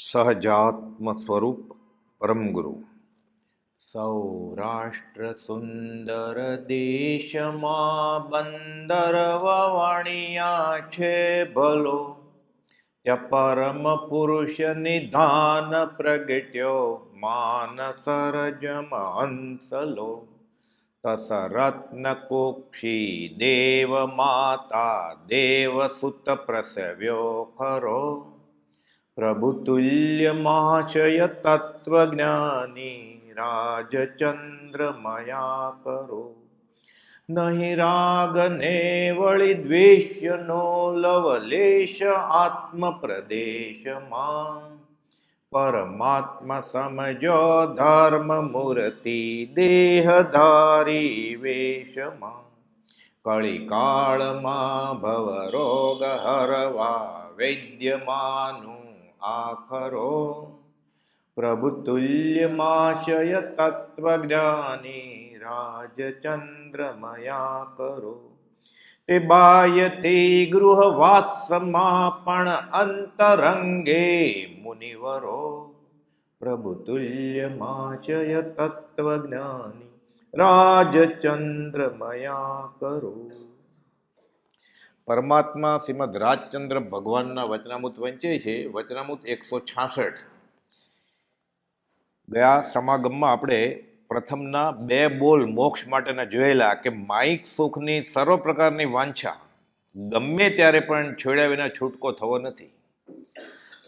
સહજાત્મ સ્વરૂપ પરમ ગુરુ. સૌરાષ્ટ્ર સુંદર દેશમાં બંદર વવાણિયા છે ભલો, ત્યાં પરમ પુરુષ નિધાન પ્રગટ્યો માનસરજમ હંસલો. તસ રત્ન કુક્ષી દેવ માતા દેવસુત પ્રસવ્યો ખરો, પ્રભુતુલ્ય મહાશય તત્વજ્ઞાની રાજચંદ્રમયા કરો. નહીં રાગ ને વળી દ્વેષ્યનો લવલેશ આત્મ પ્રદેશમાં, પરમાત્મા સમજો ધર્મ મૂર્તિ દેહધારી વેશમાં. કળિકાળમાં ભવરોગ હરવા વૈદ્યમાનું આખરો, પ્રભુતુલ્યમાશય તત્વજ્ઞાની રાજચંદ્રમયા કરો. તે બાયથી ગૃહવાસમાં પણ અંતરંગે મુનિવરો, પ્રભુતુલ્યમાશય તત્વજ્ઞાની રાજચંદ્રમયા કરો. પરમાત્મા શ્રીમદ રાજચંદ્ર ભગવાનના વચનામૃત વંચે છે. વચનામૃત 166. ગયા સમાગમમાં આપણે પ્રથમના 2 બોલ મોક્ષ માટેના જોયેલા કે માઇક સુખની સર્વ પ્રકારની વાંછા ગમે ત્યારે પણ છોડ્યા વિના છૂટકો થવો નથી.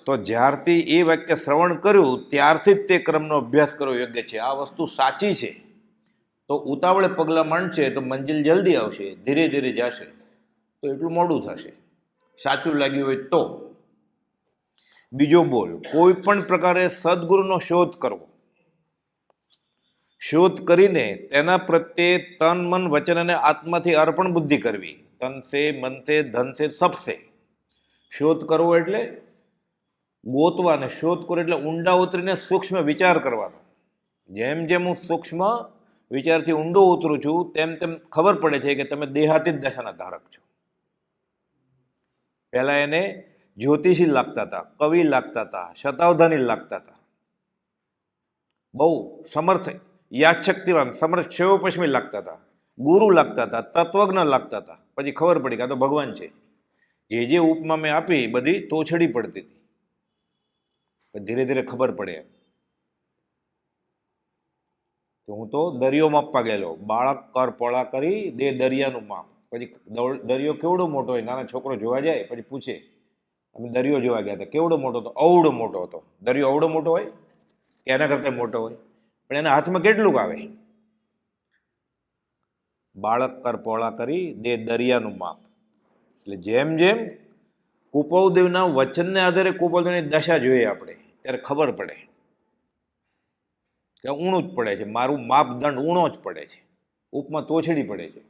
તો જ્યારથી એ વાક્ય શ્રવણ કર્યું ત્યારથી જ તે ક્રમનો અભ્યાસ કરવો યોગ્ય છે. આ વસ્તુ સાચી છે તો ઉતાવળે પગલાં માંડશે તો મંજિલ જલ્દી આવશે, ધીરે ધીરે જશે તો એટલું મોડું થશે. સાચું લાગ્યું હોય તો. બીજો બોલ, કોઈ પણ પ્રકારે સદગુરુનો શોધ કરવો, શોધ કરીને તેના પ્રત્યે તન મન વચન અને આત્માથી અર્પણ બુદ્ધિ કરવી. તન સે મન સે ધન સે સબસે. શોધ કરવો એટલે ગોતવા, ને શોધ કરો એટલે ઊંડા ઉતરીને સૂક્ષ્મ વિચાર કરવાનો. જેમ જેમ હું સૂક્ષ્મ વિચારથી ઊંડો ઉતરું છું તેમ તેમ ખબર પડે છે કે તમે દેહાતીત દશાના ધારક છો. પહેલા એને જ્યોતિષી લાગતા હતા, કવિ લાગતા હતા, શતાવધાની લાગતા હતા, બહુ સમર્થ યાદશક્તિવાન સમર્થ શૈવપશ્મી લાગતા હતા, ગુરુ લાગતા હતા, તત્વજ્ઞ લાગતા હતા. પછી ખબર પડી કે આ તો ભગવાન છે. જે ઉપમા મેં આપી બધી તોછડી પડતી હતી. ધીરે ધીરે ખબર પડે તો હું તો દરિયો માપવા ગયેલો. બાળક કર પોળા કરી દે દરિયાનું માપ. પછી દરિયો કેવડો મોટો હોય, નાના છોકરો જોવા જાય પછી પૂછે, અમે દરિયો જોવા ગયા હતા, કેવડો મોટો હતો? અવડો મોટો હતો. દરિયો અવડો મોટો હોય કે એના કરતાં મોટો હોય? પણ એના હાથમાં કેટલુંક આવે? બાળક કર પોળા કરી દે દરિયાનું માપ. એટલે જેમ જેમ કુપવદેવના વચનને આધારે કુપવદેવની દશા જોઈએ આપણે ત્યારે ખબર પડે કે ઊણું જ પડે છે, મારું માપદંડ ઊણો જ પડે છે, ઉપમાં તોછડી પડે છે.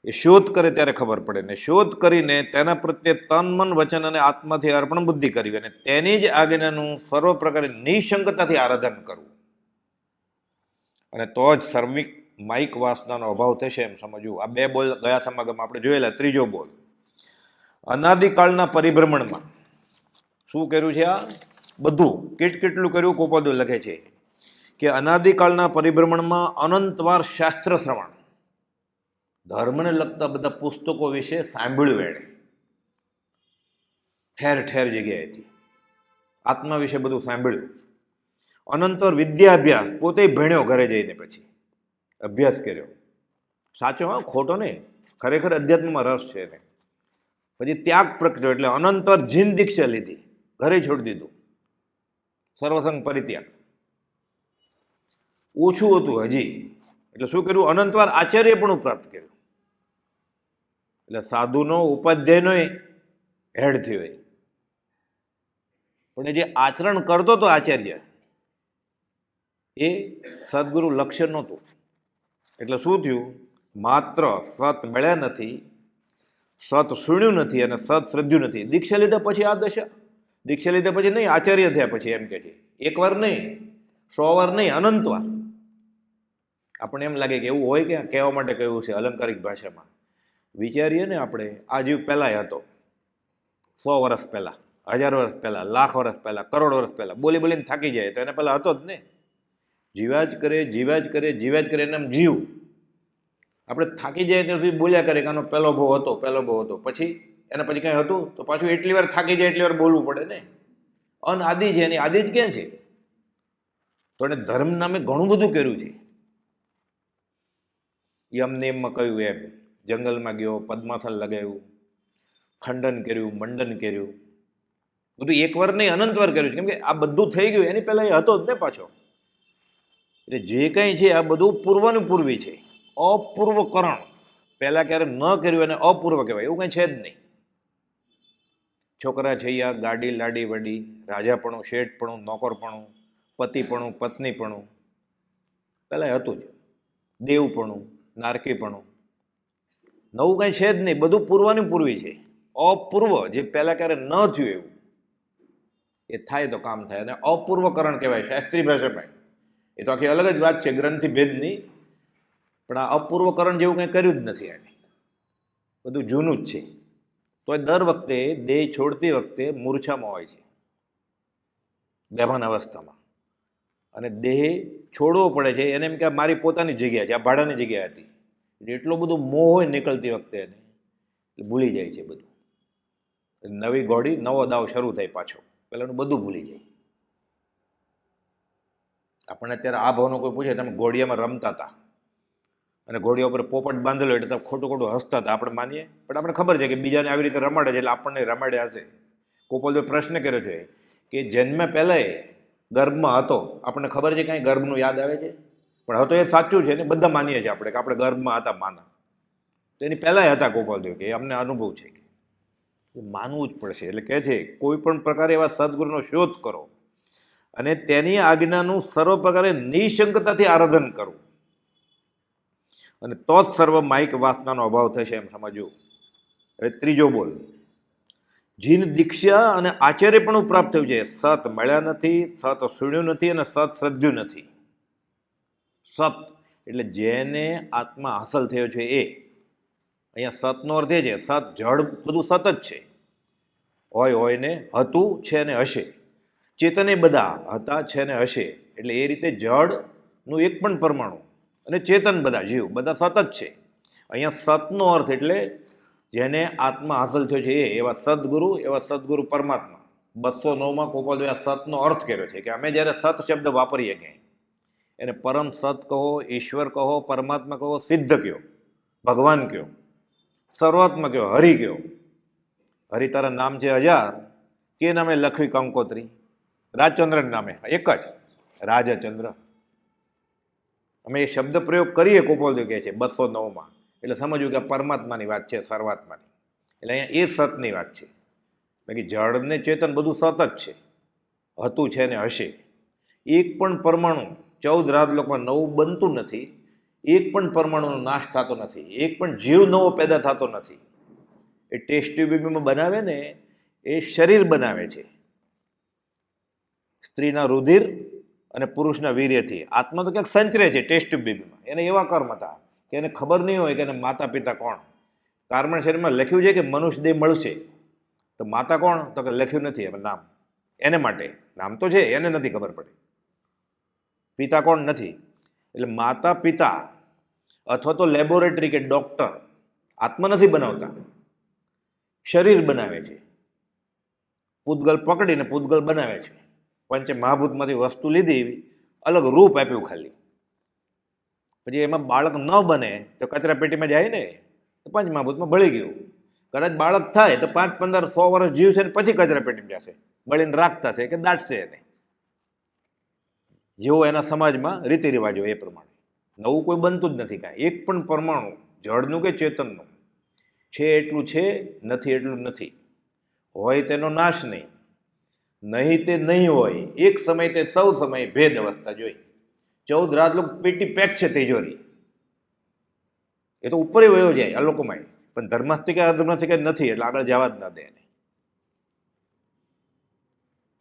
એ શોધ કરે ત્યારે ખબર પડે. ને શોધ કરીને તેના પ્રત્યે તન મન વચન અને આત્માથી અર્પણ બુદ્ધિ કરવી અને તેની જ આજ્ઞાનું સર્વ પ્રકારે નિશંકતાથી આરાધન કરવું. અને તો જ સર્વિક માઇક વાસનાનો અભાવ થશે એમ સમજવું. આ 2 બોલ ગયા સમાગમમાં આપણે જોયેલા. ત્રીજો બોલ, અનાદિકાળના પરિભ્રમણમાં શું કર્યું છે? આ બધું કેટલું કર્યું? કોપદો લખે છે કે અનાદિકાળના પરિભ્રમણમાં અનંતવાર શાસ્ત્ર શ્રવણ, ધર્મને લગતા બધા પુસ્તકો વિશે સાંભળ્યું એણે ઠેર ઠેર જગ્યાએથી. આત્મા વિશે બધું સાંભળ્યું. અનંતવાર વિદ્યાભ્યાસ, પોતે ભણ્યો ઘરે જઈને, પછી અભ્યાસ કર્યો. સાચો, હા, ખોટો નહીં, ખરેખર અધ્યાત્મમાં રસ છે એને. પછી ત્યાગ પ્રગટ્યો એટલે અનંતવાર જીન દીક્ષા લીધી, ઘરે છોડી દીધું, સર્વસંગ પરિત્યાગ. ઓછું હતું હજી એટલે શું કર્યું? અનંતવાર આચાર્ય પણ પ્રાપ્ત કર્યું. એટલે સાધુનો ઉપાધ્યાયનો હેડ થયો. પણ એ જે આચરણ કરતો હતો આચાર્ય, એ સદગુરુ લક્ષ્ય નહોતું. એટલે શું થયું? માત્ર સત મળ્યા નથી, સત સુણ્યું નથી અને સત શ્રદ્ધ્યું નથી. દીક્ષા લીધા પછી આ દશા. દીક્ષા લીધા પછી નહીં, આચાર્ય થયા પછી એમ કે છે. 1 વાર નહીં, 100 વાર નહીં, અનંત વાર. આપણે એમ લાગે કે એવું હોય કે કહેવા માટે કહ્યું છે અલંકારિક ભાષામાં. વિચારીએ ને આપણે, આ જીવ પહેલાંય હતો 100 વર્ષ પહેલાં, 1000 વર્ષ પહેલાં, લાખ વર્ષ પહેલાં, કરોડ વર્ષ પહેલાં બોલી બોલીને થાકી જાય તો એને પહેલાં હતો જ ને. જીવ્યા જ કરે, જીવ્યા જ કરે, જીવ્યા જ કરે, એને આમ જીવ. આપણે થાકી જાય ત્યાં સુધી બોલ્યા કરે કે આનો પહેલો ભાવ હતો, પહેલો ભાવ હતો, પછી એના પછી કંઈ હતું તો પાછું એટલી વાર થાકી જાય એટલી વાર બોલવું પડે ને. અનઆદિ છે, એની આદિ જ ક્યાં છે? તો એને ધર્મ નામે ઘણું બધું કર્યું છે. યમનેમમાં કહ્યું એમ, જંગલમાં ગયો, પદ્માસન લગાવ્યું, ખંડન કર્યું, મંડન કર્યું, બધું એક વાર નહીં અનંત વાર કર્યું છે. કેમ કે આ બધું થઈ ગયું એની પહેલાં એ હતો જ ને પાછો. એટલે જે કંઈ છે આ બધું પૂર્વનું પૂર્વી છે. અપૂર્વકરણ પહેલાં ક્યારે ન કર્યું એને અપૂર્વ કહેવાય, એવું કંઈ છે જ નહીં. છોકરા છૈયા, ગાડી લાડી વડી, રાજાપણું, શેઠપણું, નોકરપણું, પતિપણું, પત્નીપણું પહેલાં હતું જ. દેવપણું, નારકીપણું, નવું કંઈ છે જ નહીં, બધું પૂર્વની પૂર્વી છે. અપૂર્વ જે પહેલાં ક્યારે ન થયું એવું એ થાય તો કામ થાય, અને અપૂર્વકરણ કહેવાય શાસ્ત્રી ભાષામાં. એ તો આખી અલગ જ વાત છે ગ્રંથિ ભેદની, પણ આ અપૂર્વકરણ જેવું કંઈ કર્યું જ નથી એને, બધું જૂનું જ છે. તો દર વખતે દેહ છોડતી વખતે મૂર્છામાં હોય છે, બેભાન અવસ્થામાં, અને દેહ છોડવો પડે છે. એને એમ કે મારી પોતાની જગ્યા છે, આ ભાડાની જગ્યા હતી. એટલો બધો મોહ હોય નીકળતી વખતે એને ભૂલી જાય છે બધું. નવી ઘોડી, નવો દાવ શરૂ થાય પાછો, પેલાનું બધું ભૂલી જાય. આપણને અત્યારે આ ભાવનો કોઈ પૂછે તમે ઘોડિયામાં રમતા હતા અને ઘોડિયા ઉપર પોપટ બાંધેલો એટલે તમે ખોટું ખોટું હસતા હતા, આપણે માનીએ. પણ આપણે ખબર છે કે બીજાને આવી રીતે રમાડે છે એટલે આપણને રમાડ્યા હશે. ગોપાલભાઈ પ્રશ્ન કર્યો છે કે જન્મ પહેલાં ગર્ભમાં હતો, આપણને ખબર છે કાંઈ ગર્ભનું યાદ આવે છે? પણ હતો એ સાચું છે ને, બધા માનીએ છીએ આપણે કે આપણે ગર્ભમાં હતા માના, તો એની પહેલાંય હતા ગોપાલદેવ, કે અમને અનુભવ છે કે માનવું જ પડશે. એટલે કહે છે કોઈ પણ પ્રકારે એવા સદગુરુનો શોધ કરો અને તેની આજ્ઞાનું સર્વ પ્રકારે નિશંકતાથી આરાધન કરવું, અને તો જ સર્વ માઇક વાસનાનો અભાવ થશે એમ સમજવું. હવે ત્રીજો બોલ, જીન દીક્ષા અને આચાર્યપણું પ્રાપ્ત થયું છે, સત મળ્યા નથી, સત સુણ્યું નથી, અને સત શ્રદ્ધ્યું નથી. સત એટલે જેને આત્મા હાંસલ થયો છે એ. અહીંયા સતનો અર્થ એ છે, સત જડ બધું સત જ છે, હોય ને, હતું, છે ને હશે. ચેતને બધા હતા, છે ને હશે. એટલે એ રીતે જડનું એક પણ પરમાણુ અને ચેતન બધા જીવ બધા સત જ છે. અહીંયા સતનો અર્થ એટલે જેને આત્મા હાંસલ થયો છે એ, એવા સદગુરુ પરમાત્મા. 209માં ગોપાલભાઈ આ સતનો અર્થ કર્યો છે કે અમે જ્યારે સત શબ્દ વાપરીએ ક્યાંય એને પરમ સત કહો, ઈશ્વર કહો, પરમાત્મા કહો, સિદ્ધ કહો, ભગવાન કહો, સર્વાત્મા કહો, હરિ કહો. હરિ તારા નામ છે 1000, કે નામે લખવી કંકોત્રી? રાજચંદ્ર નામે, એક જ રાજચંદ્ર. અમે એ શબ્દ પ્રયોગ કરીએ ગોપાલદેવ કહે છે 209માં, એટલે સમજવું કે પરમાત્માની વાત છે, સર્વાત્માની. એટલે અહીંયા એ સતની વાત છે. બાકી જળ ને ચેતન બધું સત જ છે, હતું, છે ને હશે. એક પણ પરમાણુ 14 રાજલોકમાં નવું બનતું નથી, એક પણ પરમાણુનો નાશ થતો નથી, એક પણ જીવ નવો પેદા થતો નથી. એ ટેસ્ટ ટ્યુબમાં બનાવે ને એ શરીર બનાવે છે, સ્ત્રીના રુધિર અને પુરુષના વીર્યથી. આત્મા તો ક્યાંક સંચરે છે ટેસ્ટ ટ્યુબમાં. એને એવા કર્મ હતા કે એને ખબર નહીં હોય કે એને માતા પિતા કોણ. કાર્બન શરીરમાં લખ્યું છે કે મનુષ્ય દેહ મળશે, તો માતા કોણ? તો કે લખ્યું નથી એમાં નામ. એને માટે નામ તો છે, એને નથી ખબર પડી. પિતા કોણ? નથી. એટલે માતા પિતા અથવા તો લેબોરેટરી કે ડોક્ટર આત્મા નથી બનાવતા, શરીર બનાવે છે. પૂતગલ પકડીને પૂતગલ બનાવે છે. પંચ મહાભૂતમાંથી વસ્તુ લીધી, અલગ રૂપ આપ્યું ખાલી. પછી એમાં બાળક ન બને તો કચરા પેટીમાં જાય ને, તો પંચ મહાભૂતમાં બળી ગયું. કદાચ બાળક થાય તો 5, 15, 100 વર્ષ જીવશે ને પછી કચરા પેટીમાં જશે, બળીને રાખતા છે કે દાટશે એને. જેવો એના સમાજમાં રીતિ રિવાજો એ પ્રમાણે. નવું કોઈ બનતું જ નથી કાંઈ. એક પણ પરમાણુ જળનું કે ચેતનનું છે એટલું છે, નથી એટલું નથી. હોય તેનો નાશ નહીં, નહીં તે નહીં હોય, એક સમય તે સૌ સમય ભેદ અવસ્થા જોઈ. 14 રાજલોક પેટી પેક છે તિજોરી. એ તો ઉપર વયો જાય આ લોકોમાં, પણ ધર્માસ્તિકા અધર્માસ્તિકા નથી, એટલે આગળ જવા જ ના દે એને.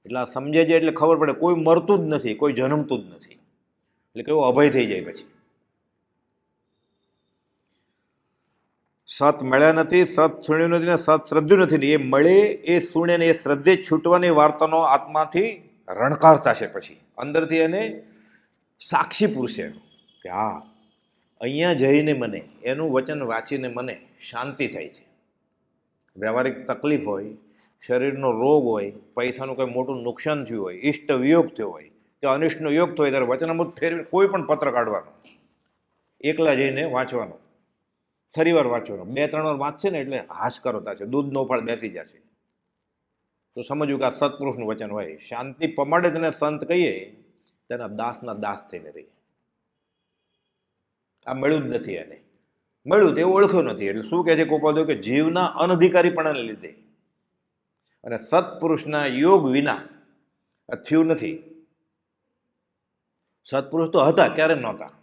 એટલે આ સમજે જાય એટલે ખબર પડે કોઈ મરતું જ નથી, કોઈ જન્મતું જ નથી. એટલે કેવો અભય થઈ જાય પછી. સત મળ્યા નથી, સત સુણ્યું નથી ને સત શ્રદ્ધ્યું નથી ને એ મળે એ સુણે ને એ શ્રદ્ધે છૂટવાની વાર્તાનો આત્માથી રણકાર થશે. પછી અંદરથી એને સાક્ષી પૂરશે કે હા અહીંયા જઈને મને એનું વચન વાંચીને મને શાંતિ થાય છે. વ્યવહારિક તકલીફ હોય, શરીરનો રોગ હોય, પૈસાનું કંઈ મોટું નુકસાન થયું હોય, ઇષ્ટ વિયોગ થયો હોય કે અનિષ્ટનો યોગ થયો હોય ત્યારે વચનામૃત ફેરવી કોઈ પણ પત્ર કાઢવાનો, એકલા જઈને વાંચવાનો, ફરી વાર વાંચવાનો, 2-3 વાર વાંચશે ને એટલે હાશ કરો થશે, દૂધનો ફળ બેસી જશે. તો સમજવું કે આ સત્પુરુષનું વચન હોય. શાંતિ પમાડે તેને સંત કહીએ, તેના દાસના દાસ થઈને રહીએ. આ મળ્યું જ નથી, એને મળ્યું તે ઓળખ્યો નથી. એટલે શું કહે છે ગોપાલદેવ કે જીવના અનધિકારીપણાને લીધે અને સત્પુરુષના યોગ વિના આ થયું નથી. સત્પુરુષ તો હતા, ક્યારે નહોતા.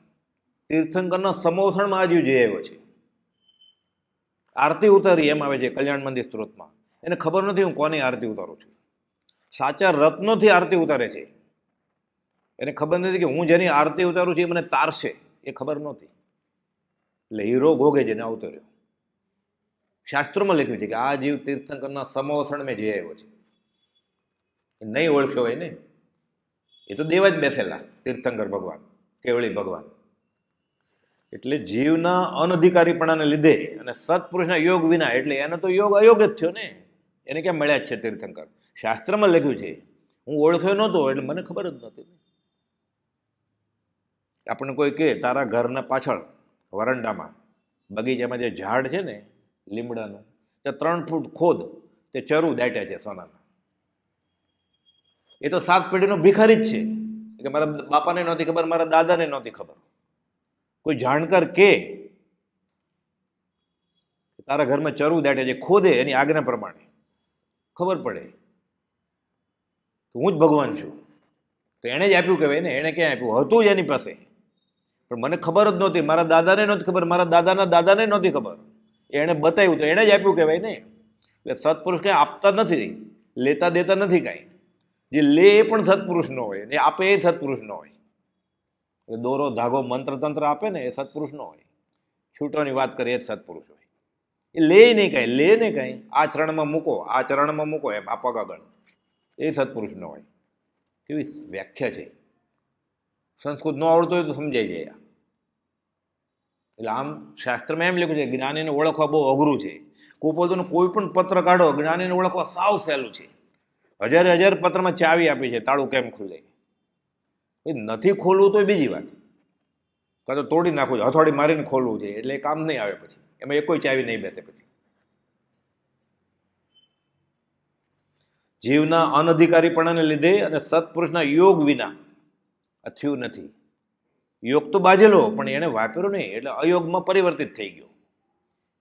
તીર્થંકરના સમોસણમાં આ જીવ જઈ આવ્યો છે. આરતી ઉતારી એમ આવે છે કલ્યાણ મંદિર સ્ત્રોતમાં. એને ખબર નથી હું કોની આરતી ઉતારું છું. સાચા રત્નોથી આરતી ઉતારે છે. એને ખબર નથી કે હું જેની આરતી ઉતારું છું એ મને તારશે, એ ખબર નહોતી. એટલે હીરો ભોગે જેને અવતર્યો. શાસ્ત્રોમાં લખ્યું છે કે આ જીવ તીર્થંકરના સમોસણ મેં જઈ આવ્યો છે. નહીં ઓળખ્યો હોય ને, એ તો દેવા જ બેસેલા તીર્થંકર ભગવાન, કેવળી ભગવાન. એટલે જીવના અનધિકારીપણાને લીધે અને સત્પુરુષના યોગ વિના, એટલે એને તો યોગ અયોગ જ થયો ને. એને ક્યાં મળ્યા જ છે તીર્થંકર? શાસ્ત્રમાં લખ્યું છે હું ઓળખ્યો નહોતો એટલે મને ખબર જ નહોતી. આપણને કોઈ કહે તારા ઘરના પાછળ વરંડામાં બગીચામાં જે ઝાડ છે ને લીમડાનું, તે 3 ફૂટ ખોદ, તે ચરુ દાટ્યા છે સોનાના. એ તો 7 પેઢીનો ભિખારી જ છે કે મારા બાપાને નહોતી ખબર, મારા દાદાને નહોતી ખબર. કોઈ જાણકાર કે તારા ઘરમાં ચરુ દાટ્યા છે, ખોદે એની આજ્ઞા પ્રમાણે ખબર પડે કે હું જ ભગવાન છું. તો એણે જ આપ્યું કહેવાય ને. એણે ક્યાં આપ્યું? હતું જ એની પાસે, પણ મને ખબર જ નહોતી. મારા દાદાને નહોતી ખબર, મારા દાદાના દાદાને નહોતી ખબર. એણે બતાવ્યું તો એણે જ આપ્યું કહેવાય ને. એટલે સત્પુરુષ કંઈ આપતા નથી, લેતા દેતા નથી કાંઈ. જે લે એ પણ સત્પુરુષ ન હોય, ને આપે એ સત્પુરુષ ન હોય. એ દોરો ધાગો મંત્ર તંત્ર આપે ને એ સત્પુરુષ ન હોય. છૂટવાની વાત કરે એ જ સત્પુરુષ હોય. એ લે નહીં કાંઈ, લે ને કાંઈ, આ ચરણમાં મૂકો, આ ચરણમાં મૂકો, એમ આ પગ આગળ, એ સત્પુરુષ ન હોય. કેવી વ્યાખ્યા છે! સંસ્કૃત ન આવડતો હોય તો સમજાઈ જાય. એટલે આમ શાસ્ત્રમાં એમ લખ્યું છે જ્ઞાનીને ઓળખવા બહુ અઘરું છે. કુપોલનો કોઈ પણ પત્ર કાઢો, જ્ઞાનીને ઓળખવા સાવ સહેલું છે. 1000 પત્રમાં ચાવી આપી છે, તાળું કેમ ખુલે. એ નથી ખોલવું તો બીજી વાત, કાં તો તોડી નાખવું છે, હથોડી મારીને ખોલવું છે, એટલે કામ નહીં આવે. પછી એમાં કોઈ ચાવી નહીં બેસે. પછી જીવના અનધિકારીપણાને લીધે અને સત્પુરુષના યોગ વિના આ થયું નથી. યોગ તો બાજેલો પણ એને વાપર્યો નહીં, એટલે અયોગમાં પરિવર્તિત થઈ ગયો.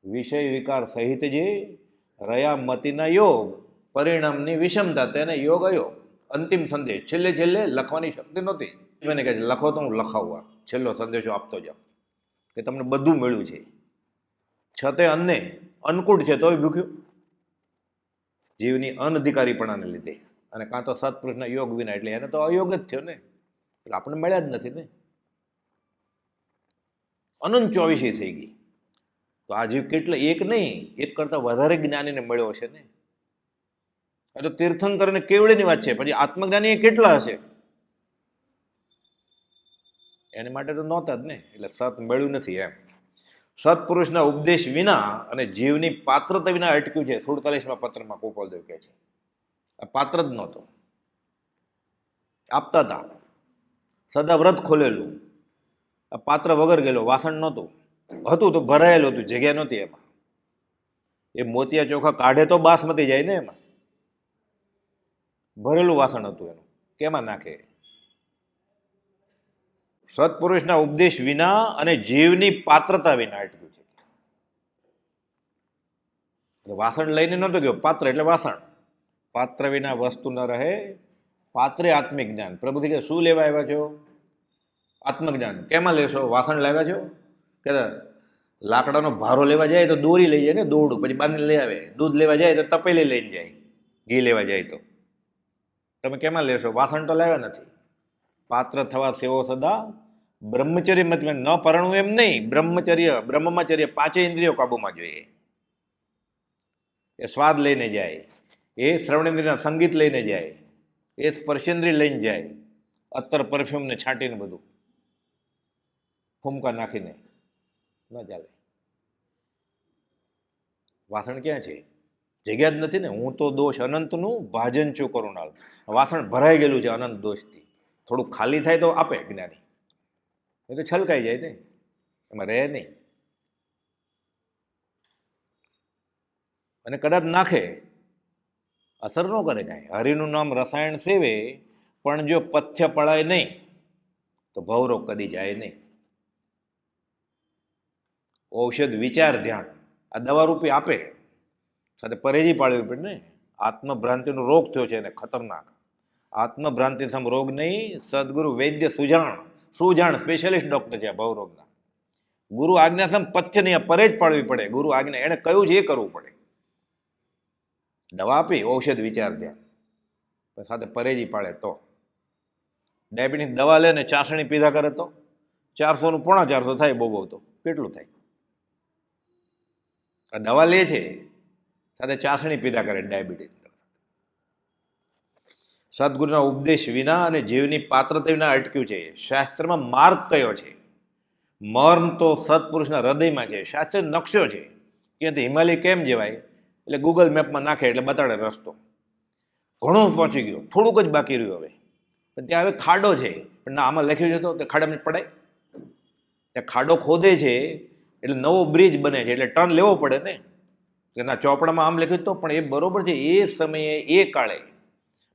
વિષય વિકાર સહિત જે રહ્યા મતિના યોગ, પરિણામની વિષમતા, તેને યોગ અયોગ. અંતિમ સંદેશ છેલ્લે છેલ્લે લખવાની શક્તિ નહોતી. મને કહે છે લખો તો હું લખાવવા છેલ્લો સંદેશો આપતો જાઉં કે તમને બધું મળ્યું છે, છતે અન્ને અન્નકૂટ છે તોય ભૂખ્યું. જીવની અનધિકારીપણાને લીધે અને કાં તો સત્પુરુષના યોગ વિના, એટલે એને તો અયોગ જ થયો ને. એટલે આપણે મળ્યા જ નથી ને. અનંત 24 થઈ ગઈ. તો આ જીવ કેટલા, એક નહીં, એક કરતાં વધારે જ્ઞાનીને મળ્યો હશે ને. આ તો તીર્થંકર અને કેવળીની વાત છે. પછી આત્મજ્ઞાની એ કેટલા હશે? એની માટે તો નહોતા જ ને. એટલે સત મળ્યું નથી એમ. સત્પુરુષના ઉપદેશ વિના અને જીવની પાત્રતા વિના અટક્યું છે. 47મા પત્રમાં ગોપાલદેવ કહે છે આ પાત્ર જ નહોતો. આપતા હતા, સદા વ્રત ખોલેલું. આ પાત્ર વગર ગયેલો, વાસણ નહોતું, હતું તો ભરાયેલું હતું, જગ્યા નહોતી એમાં. એ મોતિયા ચોખા કાઢે તો બાસમતી જાય ને, એમાં ભરેલું વાસણ હતું એનું, કેમાં નાખે? સત્પુરુષના ઉપદેશ વિના અને જીવની પાત્રતા વિના અટક્યું છે. વાસણ લઈને નહોતો ગયો, પાત્ર એટલે વાસણ. પાત્ર વિના વસ્તુ ન રહે, પાત્રે આત્મિક જ્ઞાન. પ્રભુથી કે શું લેવા આવ્યા છો? આત્મજ્ઞાન. કેમાં લેશો? વાસણ લાવ્યા છો? કે લાકડાનો ભારો લેવા જાય તો દોરી લઈ જાય ને, દોરડું પછી બાંધીને લઈ આવે. દૂધ લેવા જાય તો તપેલી લઈને જાય, ઘી લેવા જાય તો. તમે કેમાં લેશો? વાસણ તો લાવ્યા નથી. પાત્ર થવા સેવો સદા બ્રહ્મચર્ય મતલબ ન પરણવું એમ નહીં, બ્રહ્મચર્ય 5 ઇન્દ્રિયો કાબુમાં જોઈએ. એ સ્વાદ લઈને જાય, એ શ્રવણેન્દ્રિયના સંગીત લઈને જાય, એ સ્પર્શેન્દ્રિય લઈને જાય, અત્તર પરફ્યુમને છાંટીને બધું ફૂમકા નાખીને ન ચાલે. વાસણ ક્યાં છે? જગ્યા જ નથી ને. હું તો દોષ અનંતનું ભાજન છું કરુણાલ. વાસણ ભરાઈ ગયેલું છે અનંત દોષથી. થોડુંક ખાલી થાય તો આપે જ્ઞાની, એ તો છલકાઈ જાય ને, એમાં રહે નહીં. અને કદાચ નાખે અસર ન કરે કાંઈ. હરિનું નામ રસાયણ સેવે, પણ જો પથ્ય પડાય નહીં તો ભવરોગ કદી જાય નહીં. ઔષધ વિચાર ધ્યાન આ દવા રૂપી આપે, સાથે પરેજી પાડવી પડે ને. આત્મભ્રાંતિનો રોગ થયો છે એને ખતરનાક. આત્મભ્રાંતિ સમ રોગ નહીં, સદગુરુ વૈદ્ય સુજાણ સ્પેશિયાલિસ્ટ ડોક્ટર છે આ ભવરોગના. ગુરુ આજ્ઞા સમ પથ્ય નહીં, પરેજ પાડવી પડે. ગુરુ આજ્ઞા એને કહ્યું છે એ કરવું પડે. દવા આપી, ઔષધ વિચાર ધ્યાન, સાથે પરેજી પાડે તો. ડાયાબિટીસ દવા લે ને ચાસણી પીધા કરે તો 400 પોણા 400 થાય, બહુ તો કેટલું થાય? આ દવા લે છે સાથે ચાસણી પીધા કરે ડાયાબિટીસ. સદગુરુના ઉપદેશ વિના અને જીવની પાત્રતા વિના અટક્યું છે. શાસ્ત્રમાં માર્ગ કયો છે? મર્મ તો સત્પુરુષના હૃદયમાં છે. શાસ્ત્ર નકશો છે ક્યાંથી હિમાલય કેમ જવાય, એટલે ગૂગલ મેપમાં નાખે એટલે બતાડે રસ્તો. ઘણું પહોંચી ગયો, થોડુંક જ બાકી રહ્યું હવે. પણ ત્યાં હવે ખાડો છે, પણ ના આમાં લખ્યું છે તો તે ખાડામાં પડાય. ત્યાં ખાડો ખોદે છે એટલે નવો બ્રિજ બને છે, એટલે ટર્ન લેવો પડે ને. કે ના ચોપડામાં આમ લખ્યું તો, પણ એ બરોબર છે. એ સમયે એ કાળે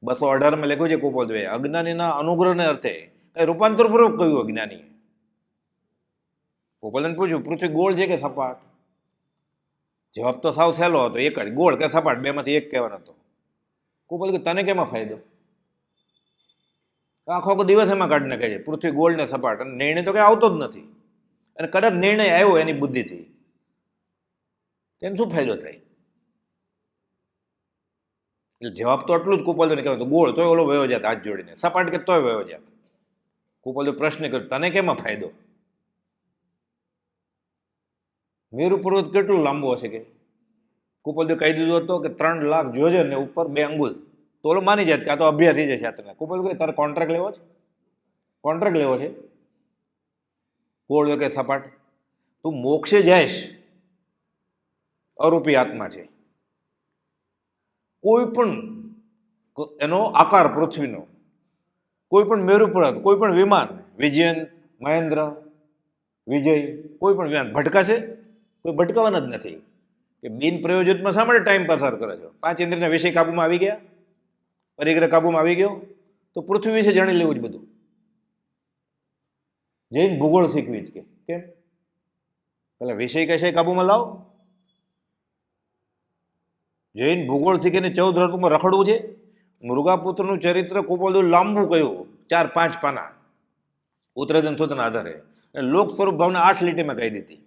218 લખ્યું છે કુપોદ્વયે, અજ્ઞાનીના અનુગ્રહને અર્થે કઈ રૂપાંતરપૂર્વક કહ્યું અજ્ઞાનીએ. ગોપાલને પૂછ્યું પૃથ્વી ગોળ છે કે સપાટ? જવાબ તો સાવ સહેલો હતો, એક જ, ગોળ કે સપાટ, બેમાંથી એક કહેવાનો હતો. ગોપાલ કે તને કેમાં ફાયદો? આખો દિવસ એમાં કાઢી નાખે છે પૃથ્વી ગોળ ને સપાટ, અને નિર્ણય તો કઈ આવતો જ નથી. અને કદાચ નિર્ણય આવ્યો એની બુદ્ધિથી, એને શું ફાયદો થાય? એટલે જવાબ તો એટલું જ કુપાલને કહેવાય, ગોળ તોય ઓલો વયો જાત હાથ જોડીને, સપાટ કે તોય વયો જાત. કુપાલ પ્રશ્ન કર્યો તને કેમાં ફાયદો? મેરુ પર્વત કેટલું લાંબુ હશે કે? કુપાલ કહી દીધું હતો કે 3 લાખ જોજે ને ઉપર 2 અંગુલ, તો ઓલો માની જાય કે આ તો અભ્યાસ થઈ જાય શાસ્ત્રના. કુપાલ કહે તારે કોન્ટ્રાક્ટ લેવો છે? કોન્ટ્રાક્ટ લેવો છે? ગોળ કે સપાટ? તું મોક્ષે જાયશ, અરૂપી આત્મા છે. કોઈ પણ એનો આકાર પૃથ્વીનો, કોઈ પણ મેરુ પર્વત, કોઈ પણ વિમાન, વિજયન, મહેન્દ્ર, વિજય, કોઈ પણ વિમાન ભટકાશે? કોઈ ભટકાવાના જ નથી. કે બિન પ્રયોજિતમાં શા માટે ટાઈમ પસાર કરે છો? 5 ઇન્દ્રિયના વિષય કાબુમાં આવી ગયા, પરિગ્રહ કાબુમાં આવી ગયો, તો પૃથ્વી વિશે જાણી લેવું જ બધું. જૈન ભૂગોળ શીખવી જ કે કેમ? પેલા વિષય કશે કાબુમાં લાવો. જૈન ભૂગોળ શીખીને 14 ઋતુમાં રખડવું છે? મૃગાપુત્રનું ચરિત્ર કુપોલ લાંબુ કહ્યું, 4-5 પાના ઉત્તરાધન સૂત્રના આધારે, લોક સ્વરૂપ ભાવના 8 લીટીમાં કહી દીધી.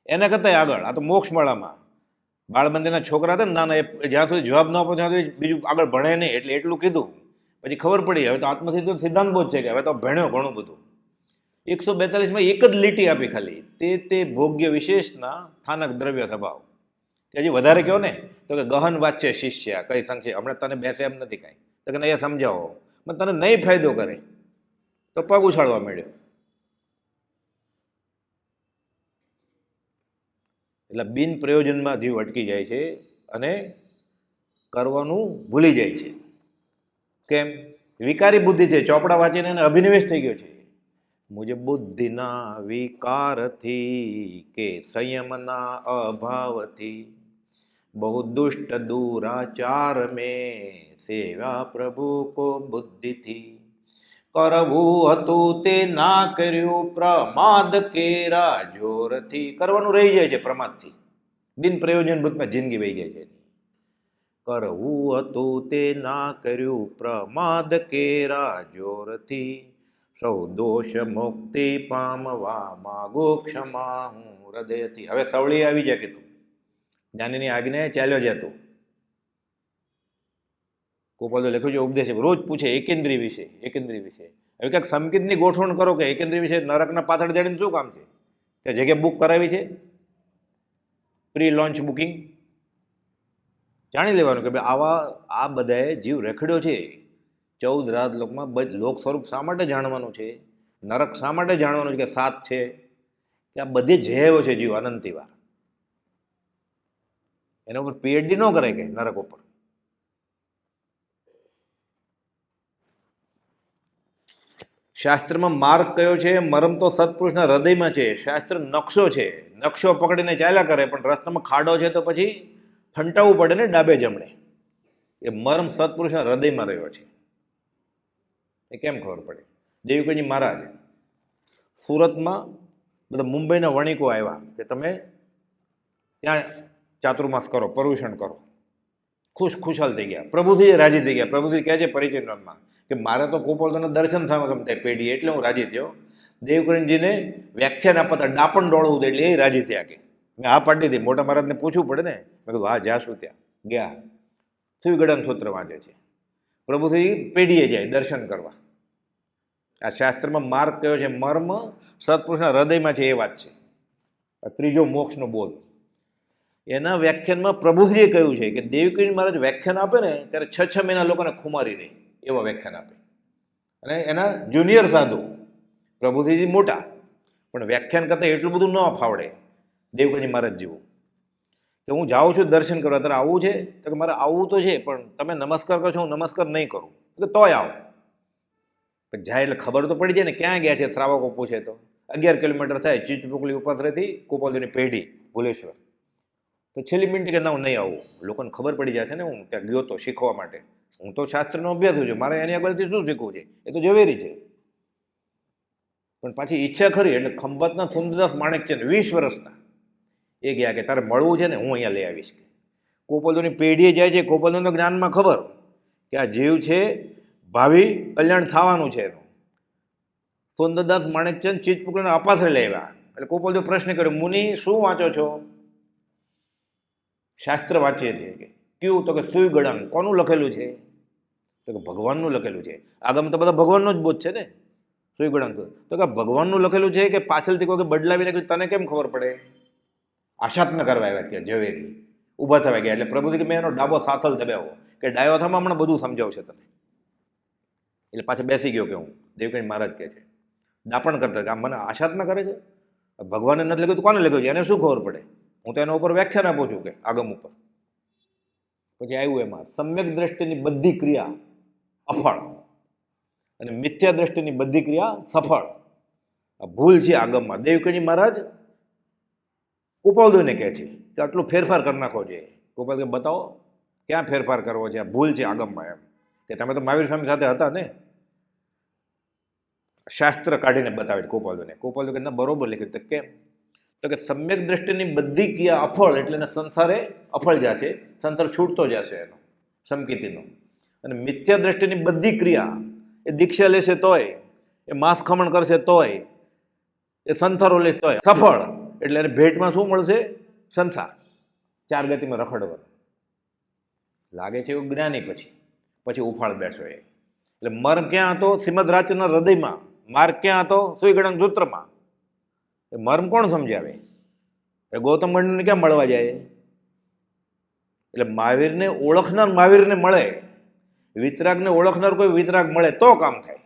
એના કરતા આગળ આ તો મોક્ષમાળામાં બાળ મંદિરના છોકરા હતા ને નાના, એ જ્યાં સુધી જવાબ ન આપો ત્યાં સુધી બીજું આગળ ભણે નહીં, એટલે એટલું કીધું. પછી ખબર પડી હવે તો આત્મસિદ્ધ સિદ્ધાંત બહુ જ છે કે હવે તો ભણ્યો ઘણું બધું. 142માં એક જ લીટી આપી ખાલી, તે ભોગ્ય વિશેષના સ્થાનક દ્રવ્ય સ્વભાવ. કે હજી વધારે કહો ને તો કે ગહન વાચ્ય શિષ્ય કઈ સંખ્યા, હમણાં તને બેસે એમ નથી કાંઈ, તો કે એ સમજાવો, પણ તને નહીં ફાયદો કરે તો પગ ઉછાળવા માંડ્યો. એટલે બિન પ્રયોજનમાં જીવ અટકી જાય છે અને કરવાનું ભૂલી જાય છે. કેમ? વિકારી બુદ્ધિ છે, ચોપડા વાંચીને એને અભિનિવેશ થઈ ગયો છે. મુજે બુદ્ધિના વિકારથી કે સંયમના અભાવથી બહુ દુષ્ટ દુરાચાર મેં સેવા પ્રભુ કો બુદ્ધિથી કરવું હતું તે ના કર્યું પ્રમાદ કેરા જોરથી. કરવાનું રહી જાય છે પ્રમાદથી, બિન પ્રયોજન ભૂતમાં જિંદગી વહી જાય છે. કરવું હતું તે ના કર્યું પ્રમાદ કેરા જોરથી સૌ દોષ મુક્તિ પામવા માગો ક્ષમા હું હૃદયથી. હવે સવળી આવી જાય કે તું જ્ઞાનીની આજ્ઞાએ ચાલ્યો જતો. ગોપાલદેવ લખ્યું છે ઉપદેશ રોજ પૂછે એકેન્દ્રી વિશે હવે ક્યાંક સંકિતની ગોઠવણ કરો કે એકેન્દ્રી વિશે નરકના પાછળ જડીને શું કામ છે કે જગ્યા બુક કરાવી છે, પ્રી લોન્ચ બુકિંગ. જાણી લેવાનું કે ભાઈ આવા આ બધાએ જીવ રેખડ્યો છે 14 રાત લોકમાં. લોક સ્વરૂપ શા માટે જાણવાનું છે, નરક શા માટે જાણવાનું છે કે 7 છે, કે આ બધે જયાયો છે જીવ અનંતિવાર. એના ઉપર પીએચડી ન કરે કે નરક ઉપર. શાસ્ત્રમાં માર્ગ કયો છે? મરમ તો સત્પુરુષના હૃદયમાં છે. શાસ્ત્ર નકશો છે, નકશો પકડીને ચાલ્યા કરે, પણ રસ્તામાં ખાડો છે તો પછી ફંટાવવું પડે ને ડાબે જમણે. એ મરમ સત્પુરુષના હૃદયમાં રહ્યો છે. એ કેમ ખબર પડે? દેવકીજી મહારાજ સુરતમાં બધા મુંબઈના વણિકો આવ્યા કે તમે ત્યાં ચાતુર્માસ કરો, પર્યુષણ કરો. ખુશાલ થઈ ગયા. પ્રભુથી રાજી થઈ ગયા. પ્રભુથી કહે છે પરિચયમાં કે મારે તો ગોપાલદાસના દર્શન થવા ગમતા પેઢી, એટલે હું રાજી થયો. દેવકરણજીને વ્યાખ્યાન આપતા હતા, ડાપણ ડોળવું હતું, એટલે એ રાજી થયા. કે મેં આ પાડી હતી, મોટા મહારાજને પૂછવું પડે ને. મેં કીધું હા જાશું. ત્યાં ગયા, શિવગડાન સૂત્ર વાંચે છે. પ્રભુથી પેઢીએ જાય દર્શન કરવા. આ શાસ્ત્રમાં માર્ગ કયો છે? મર્મ સત્પુરુષના હૃદયમાં છે, એ વાત છે. આ ત્રીજો મોક્ષનો બોધ. એના વ્યાખ્યાનમાં પ્રભુજીએ કહ્યું છે કે દેવકી મહારાજ વ્યાખ્યાન આપે ને ત્યારે 6 મહિના લોકોને ખુમારી દે એવા વ્યાખ્યાન આપે. અને એના જુનિયર સાધુ, પ્રભુજી મોટા, પણ વ્યાખ્યાન કરતાં એટલું બધું ન ફાવડે દેવકીજી મહારાજ જેવું. કે હું જાઉં છું દર્શન કરવા, તારે આવવું છે? તો કે મારે આવવું તો છે, પણ તમે નમસ્કાર કરો છો, હું નમસ્કાર નહીં કરું. તો તોય આવો. જાય એટલે ખબર તો પડી જાય ને ક્યાં ગયા છે. શ્રાવકો પૂછે તો 11 કિલોમીટર થાય ચીચપુકલી ઉપાસરેથી ગોપાલદેવની પેઢી ભુલેશ્વર. તો છેલ્લી મિનિટ કે ના હું નહીં આવું. લોકોને ખબર પડી જાય છે ને હું ત્યાં ગયો તો શીખવા માટે. હું તો શાસ્ત્રનો અભ્યાસ છું, મારે એની આગળથી શું શીખવું છે? એ તો ઝવેરી છે. પણ પાછી ઈચ્છા ખરી. એટલે ખંભાતના સુંદરદાસ માણેક છે ને 20 વર્ષના, એ ગયા કે તારે મળવું છે ને હું અહીંયા લઈ આવીશ. ગોપાલદેવની પેઢીએ જાય છે. ગોપાલદેવના જ્ઞાનમાં ખબર કે આ જીવ છે, ભાવિ કલ્યાણ થવાનું છે એનું. સુંદરદાસ માણેકચંદ ચીજપુકડીને અપાસરે લેવા. એટલે ગોપાલદેવ પ્રશ્ન કર્યો, મુનિ શું વાંચો છો? શાસ્ત્ર વાંચીએ છીએ. કે કયું? તો કે સુઈગડાંગ. કોનું લખેલું છે? તો કે ભગવાનનું લખેલું છે. આગમ તો બધા ભગવાનનો જ બોધ છે ને. સુઈગડાંગ તો કે ભગવાનનું લખેલું છે કે પાછળથી કોઈ બદલાવી નાખ્યું, તને કેમ ખબર પડે? આશાત ન કરવા આવ્યા ત્યાં ઝવેરી ઊભા થવા ગયા. એટલે પ્રભુજી કે મેં એનો ડાબો સાથલ દબાવ્યો કે ડાયો થવામાં હમણાં બધું સમજાવશે તને. એટલે પાછળ બેસી ગયો કે હું. દેવકી મહારાજ કહે છે દાપણ કરતા કે આમ મને આશાત ન કરે છે. ભગવાને નથી લખ્યું તો કોને લખ્યું છે? એને શું ખબર પડે? હું તો એના ઉપર વ્યાખ્યાન આપું છું કે આગમ ઉપર. પછી આવ્યું એમાં સમ્યક દ્રષ્ટિની બધી ક્રિયા અફળ અને મિથ્યા દ્રષ્ટિની બધી ક્રિયા સફળ. આ ભૂલ છે આગમમાં. દેવકીજી મહારાજ ગોપાલદેવને કહે છે કે આટલું ફેરફાર કરી નાખો છે. ગોપાલ કે બતાવો ક્યાં ફેરફાર કરવો છે? આ ભૂલ છે આગમમાં. એમ કે તમે તો મહાવીર સ્વામી સાથે હતા ને. શાસ્ત્ર કાઢીને બતાવે છે ગોપાલદેવને. ગોપાલદેવ કે ના બરોબર લખ્યું. તો કેમ? તો કે સમ્યક દ્રષ્ટિની બધી ક્રિયા અફળ, એટલે એને સંસારે અફળ જશે, સંસાર છૂટતો જશે એનો સમકીતીનો. અને મિથ્યા દ્રષ્ટિની બધી ક્રિયા, એ દીક્ષા લેશે તોય, એ માંસ ખમણ કરશે તોય, એ સંસારો લે તોય સફળ. એટલે એને ભેટમાં શું મળશે? સંસાર. 4 ગતિમાં રખડવાનું લાગે છે એવું જ્ઞાની. પછી ઉફાળ બેસો એ. એટલે મર્મ ક્યાં હતો? શ્રીમદ રાજચંદ્રના હૃદયમાં. માર્ગ ક્યાં હતો? સુઈગડાંગ સૂત્રમાં. એ મર્મ કોણ સમજાવે? એ ગૌતમ ગણને ક્યાં મળવા જાય? એટલે મહાવીરને ઓળખનાર મહાવીરને મળે, વિતરાગને ઓળખનાર કોઈ વિતરાગ મળે તો કામ થાય.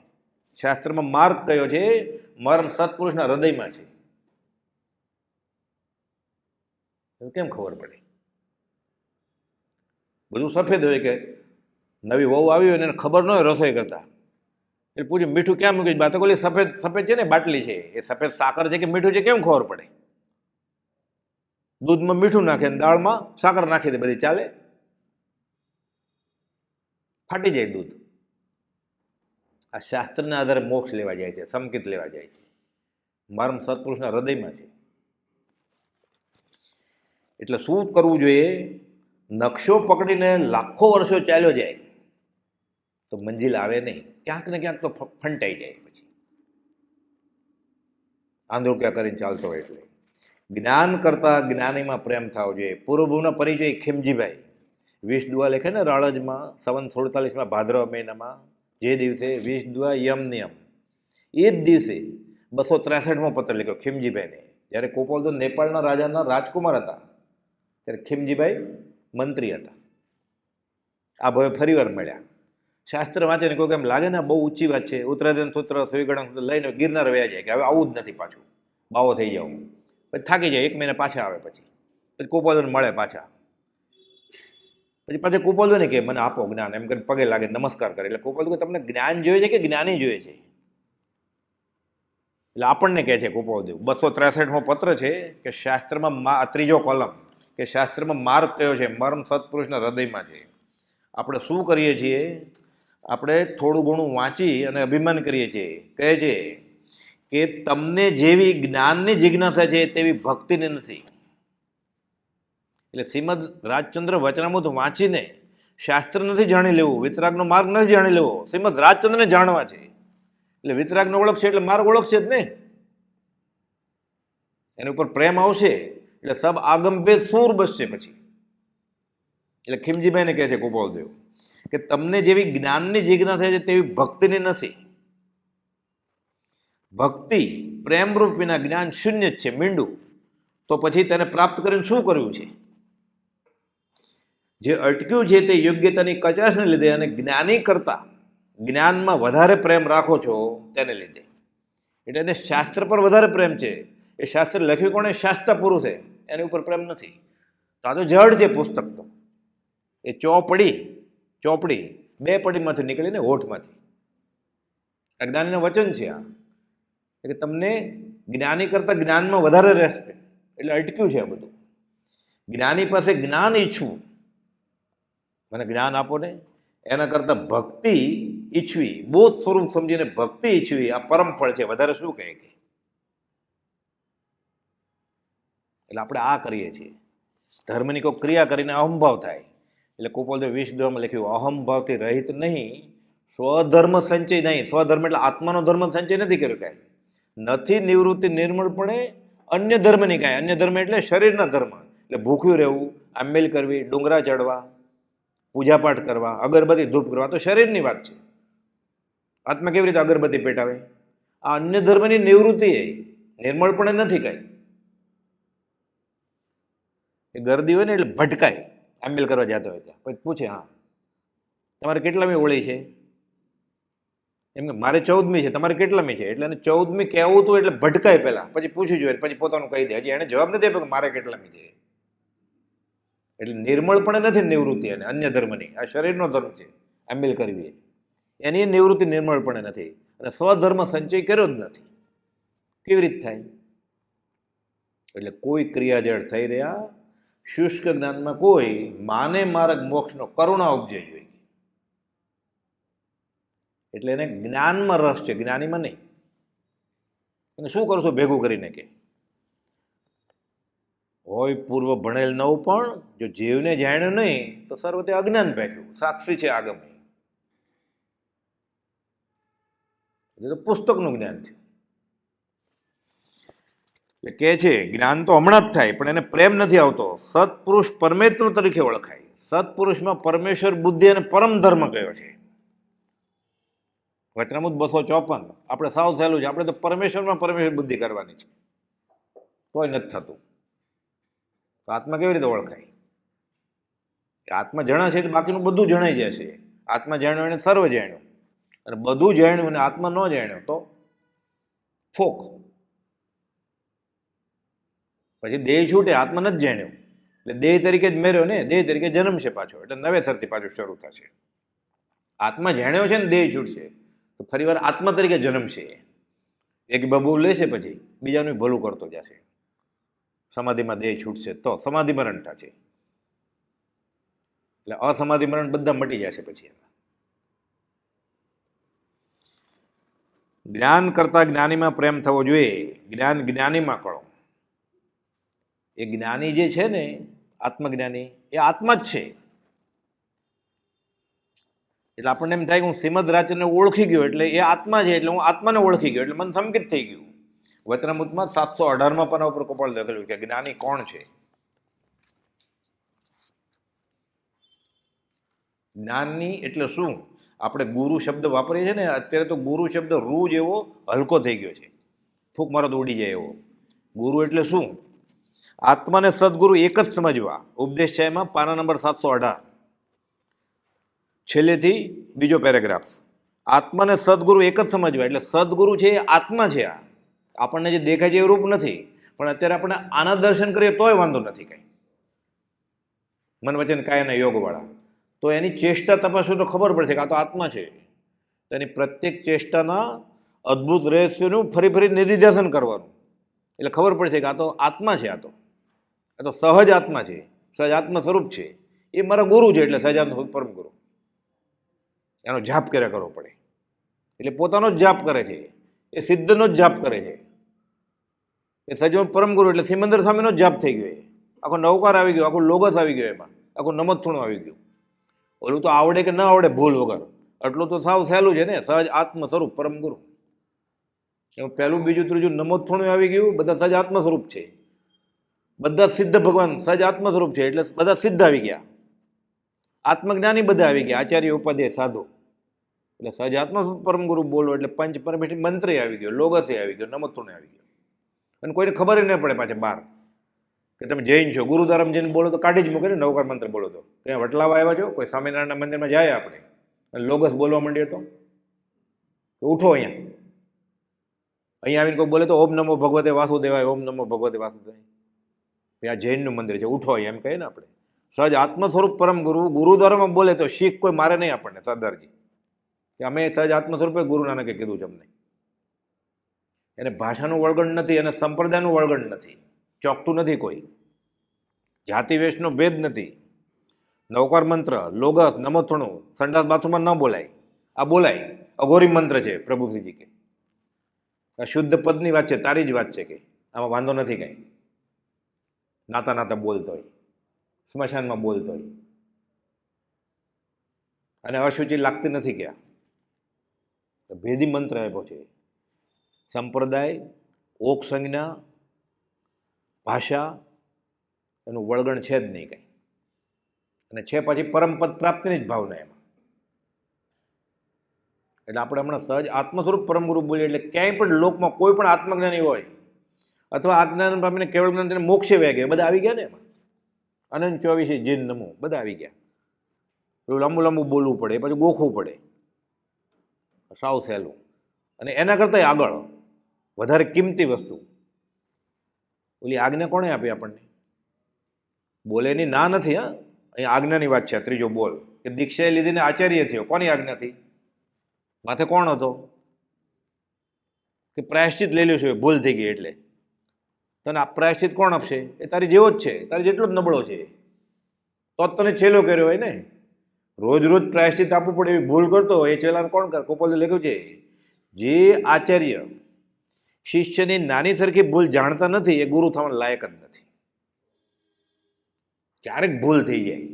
શાસ્ત્રમાં માર્ગ કયો છે? મર્મ સત્પુરુષના હૃદયમાં છે. કેમ ખબર પડે? બધું સફેદ હોય કે નવી વહુ આવી હોય ને એને ખબર ન હોય રસોઈ કરતા. એટલે પૂછ્યું મીઠું ક્યાં મૂક્યું? બા તો બોલી સફેદ છે ને બાટલી છે, એ સફેદ સાકર છે કે મીઠું છે? કેમ ખબર પડે? દૂધમાં મીઠું નાખે ને દાળમાં સાકર નાખી દે, બધી ચાલે? ફાટી જાય દૂધ. આ શાસ્ત્રના આધારે મોક્ષ લેવા જાય છે, સંકેત લેવા જાય છે. મર્મ સત્પુરુષના હૃદયમાં છે. એટલે શું કરવું જોઈએ? નકશો પકડીને લાખો વર્ષો ચાલ્યો જાય તો મંજિલ આવે નહીં. ક્યાંક ને ક્યાંક તો ફંટાઈ જાય. પછી આંધળું કરીને ચાલતો હોય. એટલે જ્ઞાન કરતા જ્ઞાનીમાં પ્રેમ થવો જોઈએ. પૂર્વભૂના પરિચય ખીમજીભાઈ 20 દુઆ લખે ને રાળજમાં 47 ભાદરવા મહિનામાં, જે દિવસે 20 દુઆ યમ નિયમ, એ જ દિવસે 263મો પત્ર લખ્યો ખીમજીભાઈને. જ્યારે કોપોલદો નેપાળના રાજાના રાજકુમાર હતા, ત્યારે ખીમજીભાઈ મંત્રી હતા. આ ભાઈ ફરીવાર મળ્યા. શાસ્ત્ર વાંચે ને કોઈ એમ લાગે ને બહુ ઊંચી વાત છે, ઉત્તરાધન સૂત્ર સુઈગણક લઈને ગિરનાર વયા જાય કે હવે આવું જ નથી પાછું, બાવો થઈ જાઉં. પછી થાકી જાય, 1 મહિના પાછા આવે, પછી કોપોલદોને મળે પાછા. પછી પાછા કોપોલદો ને કે મને આપો જ્ઞાન, એમ કરીને પગે લાગે નમસ્કાર કરે. એટલે કોપોલદો તમને જ્ઞાન જોઈએ છે કે જ્ઞાની જોઈએ છે? એટલે આપણને કહે છે કોપોલદેવ, 263મો પત્ર છે કે શાસ્ત્રમાં ત્રીજો કોલમ કે શાસ્ત્રમાં માર્ગ કયો છે, મર્મ સત્પુરુષના હૃદયમાં છે. આપણે શું કરીએ છીએ? આપણે થોડું ઘણું વાંચી અને અભિમાન કરીએ છીએ. કહે છે કે તમને જેવી જ્ઞાનની જિજ્ઞાસા છે તેવી ભક્તિની નથી. એટલે શ્રીમદ રાજચંદ્ર વચનામૃત વાંચીને શાસ્ત્ર નથી જાણી લેવું, વિતરાગનો માર્ગ નથી જાણી લેવો, શ્રીમદ રાજચંદ્રને જાણવા છે. એટલે વિતરાગનો ઓળખશે એટલે માર્ગ ઓળખશે જ ને. એની ઉપર પ્રેમ આવશે એટલે સબ આગમભેદ સૂર બસશે પછી. એટલે ખીમજીભાઈને કહે છે કોપોલદેવ કે તમને જેવી જ્ઞાનની જિજ્ઞાસા છે તેવી ભક્તિની નથી. ભક્તિ પ્રેમરૂપ વિના જ્ઞાન શૂન્ય જ છે, મીંડું. તો પછી તેને પ્રાપ્ત કરીને શું કરવું છે? જે અટક્યું છે તે યોગ્યતાની કચાશને લીધે અને જ્ઞાની કરતા જ્ઞાનમાં વધારે પ્રેમ રાખો છો તેને લીધે. એટલે એને શાસ્ત્ર પર વધારે પ્રેમ છે. એ શાસ્ત્ર લખ્યું કોણે? શાસ્ત્ર પુરુષે. એની ઉપર પ્રેમ નથી. તો આ તો જડ છે પુસ્તક. તો એ ચોપડી 2 પડીમાંથી નીકળીને હોઠમાંથી. અજ્ઞાનીનું વચન છે આ, કે તમને જ્ઞાની કરતા જ્ઞાનમાં વધારે રહેશે. એટલે અટક્યું છે આ બધું. જ્ઞાની પાસે જ્ઞાન ઈચ્છવું, મને જ્ઞાન આપો ને, એના કરતાં ભક્તિ ઈચ્છવી, બોધ સ્વરૂપ સમજીને ભક્તિ ઈચ્છવી આ પરમ ફળ છે. વધારે શું કહે? એટલે આપણે આ કરીએ છીએ. ધર્મની કોઈ ક્રિયા કરીને અહંભાવ થાય. એટલે કોપોલદેવ 20 દુઆમાં લખ્યું, અહંભાવથી રહિત નહીં, સ્વધર્મ સંચય નહીં. સ્વધર્મ એટલે આત્માનો ધર્મ સંચય નથી કર્યો કાંઈ. નથી નિવૃત્તિ નિર્મળપણે અન્ય ધર્મની કાંઈ. અન્ય ધર્મ એટલે શરીરના ધર્મ. એટલે ભૂખ્યું રહેવું, આંબેલ કરવી, ડુંગરા ચડવા, પૂજાપાઠ કરવા, અગરબત્તી ધૂપ કરવા, તો શરીરની વાત છે. આત્મા કેવી રીતે અગરબત્તી પેટાવે? આ અન્ય ધર્મની નિવૃત્તિ એ નિર્મળપણે નથી કાંઈ. એ ગરદી હોય ને એટલે ભટકાય, આંબેલ કરવા જતો હોય ત્યાં. પછી પૂછે, હા તમારે કેટલામી હોળી છે? એમ કે મારે 14મી છે. તમારે કેટલામી છે? એટલે એને 14મી કહેવું હતું એટલે ભટકાય પહેલા, પછી પૂછ્યું જોઈએ, પછી પોતાનું કહી દે. હજી એને જવાબ નથી આપ્યો કે મારે કેટલામી છે. એટલે નિર્મળપણે નથી નિવૃત્તિ. અને અન્ય ધર્મની, આ શરીરનો ધર્મ છે આંબેલ કરવી, એની નિવૃત્તિ નિર્મળપણે નથી. અને સ્વધર્મ સંચય કર્યો જ નથી. કેવી રીતે થાય? એટલે કોઈ ક્રિયા જળ થઈ રહ્યા, શુષ્ક જ્ઞાનમાં કોઈ માને માર્ગ મોક્ષનો કરુણા ઉપજે જોઈએ. એટલે એને જ્ઞાનમાં રસ છે, જ્ઞાનીમાં નહીં. અને શું કરશો ભેગું કરીને? કે હોય પૂર્વ ભણેલ નવું, પણ જો જીવને જાણ્યું નહીં તો સર્વતે અજ્ઞાન પેખ્યું. સાક્ષી છે આગમ. એ તો પુસ્તકનું જ્ઞાન છે. એટલે કે છે જ્ઞાન તો હમણાં જ થાય, પણ એને પ્રેમ નથી આવતો. સત્પુરુષ પરમેશ્વર તરીકે ઓળખાય. સત્પુરુષમાં પરમેશ્વર બુદ્ધિ અને પરમ ધર્મ કયો છે? વચનામૃત 254. આપણે સાવ સહેલું છે. આપણે તો પરમેશ્વરમાં પરમેશ્વર બુદ્ધિ કરવાની છે, તોય નથી થતું. તો આત્મા કેવી રીતે ઓળખાય? આત્મા જણાશે એટલે બાકીનું બધું જણાઈ જશે. આત્મા જાણ્યો એને સર્વ જાણ્યું, અને બધું જાણ્યું અને આત્મા ન જાણ્યો તો ફોક. પછી દેહ છૂટે, આત્મા નથી જાણ્યું એટલે દેહ તરીકે જ મેર્યો ને, દેહ તરીકે જન્મશે પાછો. એટલે નવેસરથી પાછું શરૂ થશે. આત્મા જાણ્યો છે ને દેહ છૂટશે તો ફરી વાર આત્મા તરીકે જન્મશે. એક બબુ લેશે, પછી બીજાનું ભલું કરતો જશે. સમાધિમાં દેહ છૂટશે તો સમાધિ મરણ થશે. એટલે અસમાધિ મરણ બધા મટી જશે પછી. જ્ઞાન કરતા જ્ઞાનીમાં પ્રેમ થવો જોઈએ. જ્ઞાન જ્ઞાનીમાં કળો. એ જ્ઞાની જે છે ને, આત્મજ્ઞાની, એ આત્મા જ છે. એટલે આપણને એમ થાય કે હું શ્રીમદ રાજચંદ્રને ઓળખી ગયો એટલે એ આત્મા છે, એટલે હું આત્માને ઓળખી ગયો એટલે મને સંકિત થઈ ગયું. વચનામૃતમાં 718માં પાના ઉપર કપાળ લખેલું કે જ્ઞાની કોણ છે. જ્ઞાનની એટલે શું? આપણે ગુરુ શબ્દ વાપરીએ છીએ ને, અત્યારે તો ગુરુ શબ્દ રૂ જેવો હલકો થઈ ગયો છે, ફૂંક મારો તો ઉડી જાય એવો. ગુરુ એટલે શું? આત્માને સદગુરુ એક જ સમજવા. ઉપદેશ છે એમાં પાના નંબર 718, છેલ્લેથી બીજો પેરેગ્રાફ. આત્માને સદગુરુ એક જ સમજવા. એટલે સદગુરુ છે એ આત્મા છે. આ આપણને જે દેખાય છે એ રૂપ નથી, પણ અત્યારે આપણે આના દર્શન કરીએ તોય વાંધો નથી કંઈ. મન વચન કાયાના યોગવાળા તો એની ચેષ્ટા તપાસવું તો ખબર પડશે કે આ તો આત્મા છે. તો એની પ્રત્યેક ચેષ્ટાના અદ્ભુત રહસ્યોનું ફરી ફરી નિધિધ્યાસન કરવાનું, એટલે ખબર પડશે કે આ તો આત્મા છે. આ તો સહજ આત્મા છે, સહજ આત્મ સ્વરૂપ છે. એ મારા ગુરુ છે, એટલે સહજાત્મ સ્વરૂપ પરમ ગુરુ. એનો જાપ કર્યા કરવો પડે. એટલે પોતાનો જ જાપ કરે છે, એ સિદ્ધનો જ જાપ કરે છે. એ સહજાત્મ પરમ ગુરુ એટલે સિમંદર સ્વામીનો જ જાપ થઈ ગયો. આખો નવકાર આવી ગયો, આખું લોગસ આવી ગયો, એમાં આખું નમથુણું આવી ગયું. ઓલું તો આવડે કે ન આવડે ભૂલ વગર, આટલું તો સાવ સહેલું છે ને, સહજ આત્મ સ્વરૂપ પરમ ગુરુ. એમાં પહેલું બીજું ત્રીજું નમથુણું આવી ગયું. બધા સહજ આત્મ સ્વરૂપ છે, બધા સિદ્ધ ભગવાન સહજ આત્મ સ્વરૂપ છે, એટલે બધા સિદ્ધ આવી ગયા. આત્મજ્ઞાની બધા આવી ગયા, આચાર્ય ઉપાધ્યાય સાધુ. એટલે સહજ આત્મ પરમ ગુરુ બોલો એટલે પંચ પરમેષ્ઠી મંત્રે આવી ગયો, લોગસે આવી ગયો, નમથુણે આવી ગયો. અને કોઈને ખબર ન પડે પાછા બહાર કે તમે જૈન છો. ગુરુદ્વારામાં જઈને બોલો તો કાઢી જ મૂકે ને, નવકાર મંત્ર બોલો તો. ત્યાં વટલાવા આવ્યા છો, કોઈ સ્વામિનારાયણના મંદિરમાં જાય આપણે અને લોગસ બોલવા માંડીએ તો ઉઠો અહીંયા. અહીંયા આવીને કોઈ બોલે તો ઓમ નમો ભગવતે વાસુદેવાય, ઓમ નમો ભગવતે વાસુદેવાય. ત્યાં જૈનનું મંદિર છે, ઉઠો અહીંયા એમ કહીએ ને આપણે. સહજ આત્મ સ્વરૂપ પરમ ગુરુ ગુરુદ્વારામાં બોલે તો શીખ કોઈ મારે નહીં આપણને, સરદારજી કે અમે સહજ આત્મ સ્વરૂપે ગુરુ નાનકે કીધું છે અમને. એને ભાષાનું વળગણ નથી, અને સંપ્રદાયનું વળગણ નથી, ચોકતું નથી કોઈ, જાતિ વેશનો ભેદ નથી. નવકાર મંત્ર, લોગસ, નમથુણું સંડાસ બાથરૂમમાં ન બોલાય, આ બોલાય. અઘોરી મંત્ર છે, પ્રભુશ્રીજી કે આ શુદ્ધ પદની વાત છે, તારી જ વાત છે કે આમાં વાંધો નથી કાંઈ. નાતા નાતા બોલતો હોય, સ્મશાનમાં બોલતો હોય, અને અશુચિ લાગતી નથી ક્યાં. ભેદી મંત્ર આપ્યો છે. સંપ્રદાય, ઓક સંજ્ઞા, ભાષા એનું વળગણ છે જ નહીં કંઈ. અને છે પછી પરમપદ પ્રાપ્તિની જ ભાવના એમાં. એટલે આપણે હમણાં સહજ આત્મ સ્વરૂપ પરમ ગુરુ બોલીએ એટલે ક્યાંય પણ લોકમાં કોઈ પણ આત્મજ્ઞાની હોય અથવા આત્મજ્ઞાન પામીને કેવળ જ્ઞાન તેને મોક્ષે વહી ગયા, બધા આવી ગયા ને એમાં. અનંત 24 જીન નમો બધા આવી ગયા. એવું લાંબુ લાંબુ બોલવું પડે, પછી ગોખવું પડે, સાવ સહેલું. અને એના કરતાં આગળ વધારે કિંમતી વસ્તુ ઓલી આજ્ઞા કોણે આપી આપણને? બોલેની ના નથી. હા, અહીંયા આજ્ઞાની વાત છે. ત્રીજો બોલ કે દીક્ષાએ લીધીને આચાર્ય થયો. કોની આજ્ઞાથી? માથે કોણ હતો કે પ્રાયશ્ચિત લઈ લ્યો છે, ભૂલ થઈ ગઈ એટલે. તને આ પ્રાયશ્ચિત કોણ આપશે? એ તારી જેવો જ છે, તારી જેટલો જ નબળો છે, તો જ તને છેલ્લો કર્યો હોય ને. રોજ રોજ પ્રાયશ્ચિત આપવું પડે એવી ભૂલ કરતો હોય એ છેલ્લાને કોણ કરે? કોપલે લખ્યું છે, જે આચાર્ય શિષ્યની નાની સરખી ભૂલ જાણતા નથી એ ગુરુ થવાના લાયક જ નથી. ક્યારેક ભૂલ થઈ જાય.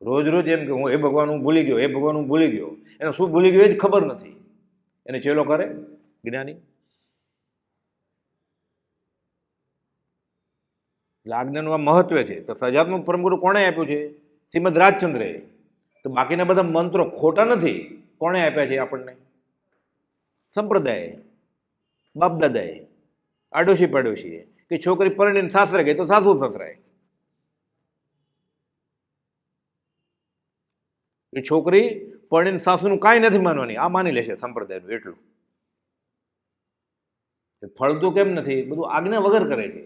રોજ રોજ એમ કે હું હે ભગવાન હું ભૂલી ગયો, હે ભગવાન હું ભૂલી ગયો. એને શું ભૂલી ગયો એ જ ખબર નથી. એને ચેલો કરે જ્ઞાની. એટલે આજ્ઞાનું આ મહત્વ છે. તો સહજાત્મક પરમગુરુ કોણે આપ્યું છે? શ્રીમદ રાજચંદ્રે. તો બાકીના બધા મંત્રો ખોટા નથી. કોણે આપ્યા છે આપણને? સંપ્રદાય, બાપદાદાએ, આડોશી પાડોશીએ. કે છોકરી પરણીને સાસરે ગઈ તો સાસુ સસરાય. એ છોકરી પરણીને સાસુનું કાંઈ નથી માનવાની, આ માની લેશે સંપ્રદાયનું એટલું. ફળતું કેમ નથી? બધું આજ્ઞા વગર કરે છે.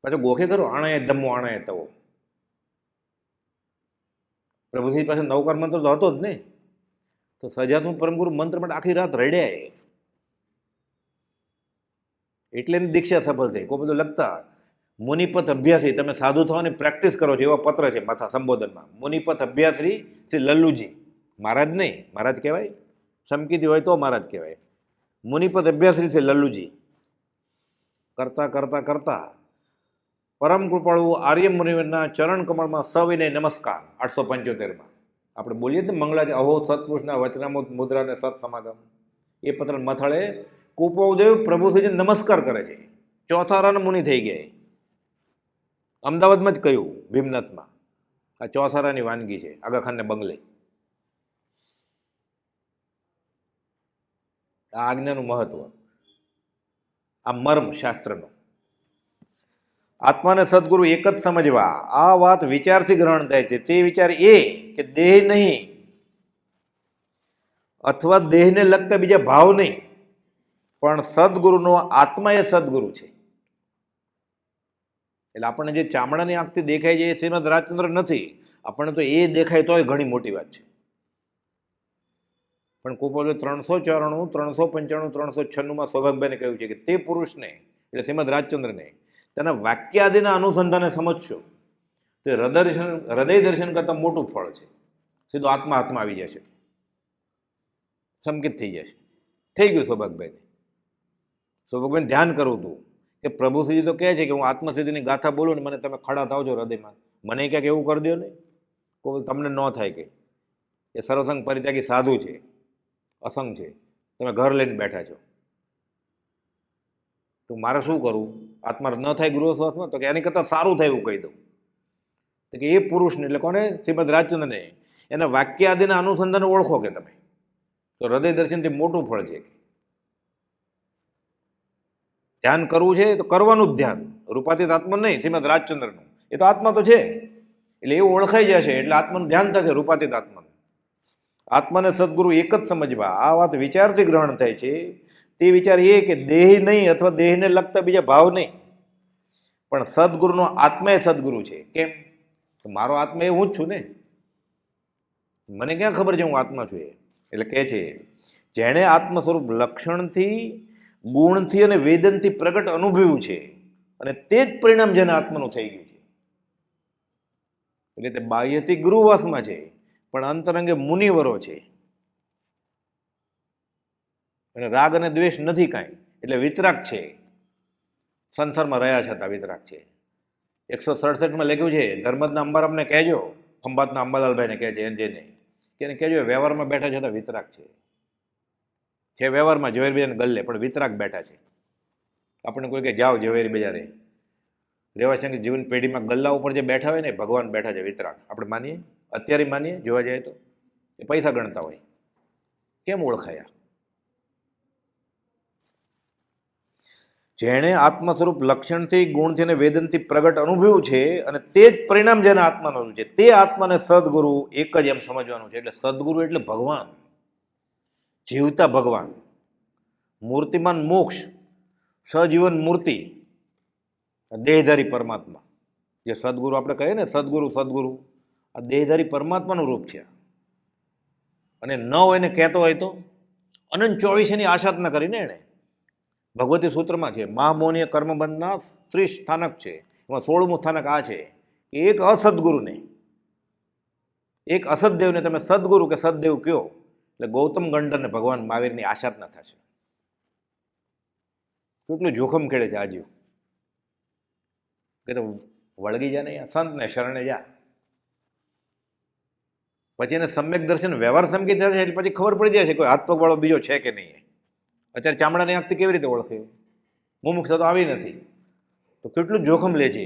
પાછો ગોખે કરો આણાએ ધમ્મો આણાએ તવો. પ્રભુજી પાસે નવકાર મંત્ર તો હતો જ નહીં. તો સહજાત્મક પરમગુરુ મંત્ર માટે આખી રાત રડ્યા. એટલે એની દીક્ષા સફળ થઈ. કોઈ બધું લખતા મુનિપથ અભ્યાસી, તમે સાધુ થવાની પ્રેક્ટિસ કરો છો એવા પત્ર છે માથા સંબોધનમાં. મુનિપથ અભ્યાસી શ્રી લલ્લુજી, મહારાજ નહીં, મહારાજ કહેવાય, સમકીતી હોય તો મહારાજ કહેવાય. મુનિપથ અભ્યાસી શ્રી લલ્લુજી કરતા કરતા કરતા પરમ કૃપાળુ આર્ય મુનિવરના ચરણ કમળમાં સવિનય નમસ્કાર 875માં આપણે બોલીએ તો મંગળાજી અહો સત્પુરુષના વચનામૃત મુદ્રાને સત સમાગમ. એ પત્ર મથળે કુપોદેવ પ્રભુશ્રીજી નમસ્કાર કરે છે. ચોથા રાન મુનિ થઈ ગયા. અમદાવાદમાં જ કહ્યું, ભીમનાથમાં. આ ચોસારાની વાનગી છે, આગાખાનને બંગલે. આ આજ્ઞાનું મહત્વ, આ મર્મ શાસ્ત્રનો. આત્માને સદગુરુ એક જ સમજવા. આ વાત વિચારથી ગ્રહણ થાય છે. તે વિચાર એ કે દેહ નહીં અથવા દેહને લગતા બીજા ભાવ નહીં, પણ સદગુરુનો આત્મા એ સદગુરુ છે. એટલે આપણને જે ચામડાની આંખથી દેખાય છે એ શ્રીમદ રાજચંદ્ર નથી. આપણને તો એ દેખાય તોય ઘણી મોટી વાત છે. પણ કુપોલે 394, 395, 396 સૌભાગભાઈને કહ્યું છે કે તે પુરુષને, એટલે શ્રીમદ રાજચંદ્રને, તેના વાક્યાદિના અનુસંધાને સમજશો તો હૃદય દર્શન કરતાં મોટું ફળ છે. સીધો આત્મા હાથમાં આવી જશે, સંકિત થઈ જશે. થઈ ગયું સૌભાગભાઈને. સૌભાગભાઈને ધ્યાન કરવું હતું કે પ્રભુશ્રીજી તો કહે છે કે હું આત્મસિદ્ધિની ગાથા બોલું ને મને તમે ખડા થાવ છો હૃદયમાં. મને ક્યાંક એવું કરી દો ને, કોઈ તમને ન થાય કે એ સર્વસંગ પરિત્યાગી સાધુ છે, અસંગ છે, તમે ઘર લઈને બેઠા છો, તો મારે શું કરવું? આત્મા ન થાય ગૃહસ્વાસમાં? તો કે એની કરતાં સારું થાય એવું કહી દઉં. તો કે એ પુરુષને, એટલે કોને? શ્રીમદ રાજચંદ્રને, એના વાક્ય આદિના અનુસંધાને ઓળખો કે તમે, તો હૃદય દર્શનથી મોટું ફળ છે. ધ્યાન કરવું છે તો કરવાનું જ ધ્યાન, રૂપાતીત આત્મા નહીં, શ્રીમદ રાજચંદ્રનું. એ તો આત્મા તો છે, એટલે એવું ઓળખાઈ જશે, એટલે આત્માનું ધ્યાન થશે, રૂપાતીત આત્માનું. આત્માને સદગુરુ એક જ સમજવા. આ વાત વિચારથી ગ્રહણ થાય છે. તે વિચાર એ કે દેહ નહીં અથવા દેહને લગતા બીજા ભાવ નહીં, પણ સદગુરુનો આત્મા એ સદગુરુ છે. કેમ? તો મારો આત્મા એ હું જ છું ને, મને ક્યાં ખબર છે હું આત્મા છું? એટલે કહે છે જેણે આત્મ સ્વરૂપ લક્ષણથી, ગુણથી અને વેદનથી પ્રગટ અનુભવ્યું છે, અને તે જ પરિણામ જેને આત્માનું થઈ ગયું છે. એટલે તે બાહ્યથી ગુરુવાસમાં છે, પણ અંતરંગે મુનિવરો છે, અને રાગ અને દ્વેષ નથી કાંઈ, એટલે વિતરાગ છે. સંસારમાં રહ્યા છતાં વિતરાગ છે. 167માં લખ્યું છે, ધર્મજના અંબારામને કહેજો, ખંભાતના અંબાલાલભાઈને કહે છે એનજેને, કે એને કહેજો વ્યવહારમાં બેઠા છતાં વિતરાગ છે વ્યવહારમાં ઝવેરી ગલ્લે, પણ વિતરાગ બેઠા છે. આપણે કોઈ કે જાઓ ઝવેરી બજારે, રેવાશંકર જીવન પેઢીમાં ગલ્લા ઉપર જે બેઠા હોય ને ભગવાન બેઠા છે વિતરાગ. આપણે માનીએ, અત્યારે માનીએ, જોવા જાય તો એ પૈસા ગણતા હોય. કેમ ઓળખાયા? જેણે આત્મા સ્વરૂપ લક્ષણથી, ગુણથી અને વેદનથી પ્રગટ અનુભવ્યું છે, અને તે જ પરિણામ જેના આત્માનું છે, તે આત્માને સદગુરુ એક જ એમ સમજવાનું છે. એટલે સદગુરુ એટલે ભગવાન, જીવતા ભગવાન, મૂર્તિમાન મોક્ષ, સજીવન મૂર્તિ, દેહધારી પરમાત્મા. જે સદગુરુ આપણે કહીએ ને, સદગુરુ સદગુરુ, આ દેહધારી પરમાત્માનું રૂપ છે. અને ન હોય ને કહેતો હોય તો અનંત 24ની આશા જ ન કરીને એણે ભગવતી સૂત્રમાં છે, મહામૌનીય કર્મબંધના 30 સ્થાનક છે, એમાં 16મું સ્થાનક આ છે કે એક અસદગુરુને, એક અસદદેવને તમે સદગુરુ કે સદદેવ કયો, એટલે ગૌતમ ગંડરને ભગવાન મહાવીરની આશા જ ન થશે. કેટલું જોખમ ખેડે છે આજીવ, કે તો વળગી જા ને સંતને શરણે જા, પછી એને સમ્યક દર્શન વ્યવહાર સમકી થશે, એટલે પછી ખબર પડી જાય છે કોઈ હાથ પગ વાળો બીજો છે કે નહીં. અત્યારે ચામડાની આંખથી કેવી રીતે ઓળખે? મુમુક્ષતા તો આવી નથી, તો કેટલું જોખમ લે છે.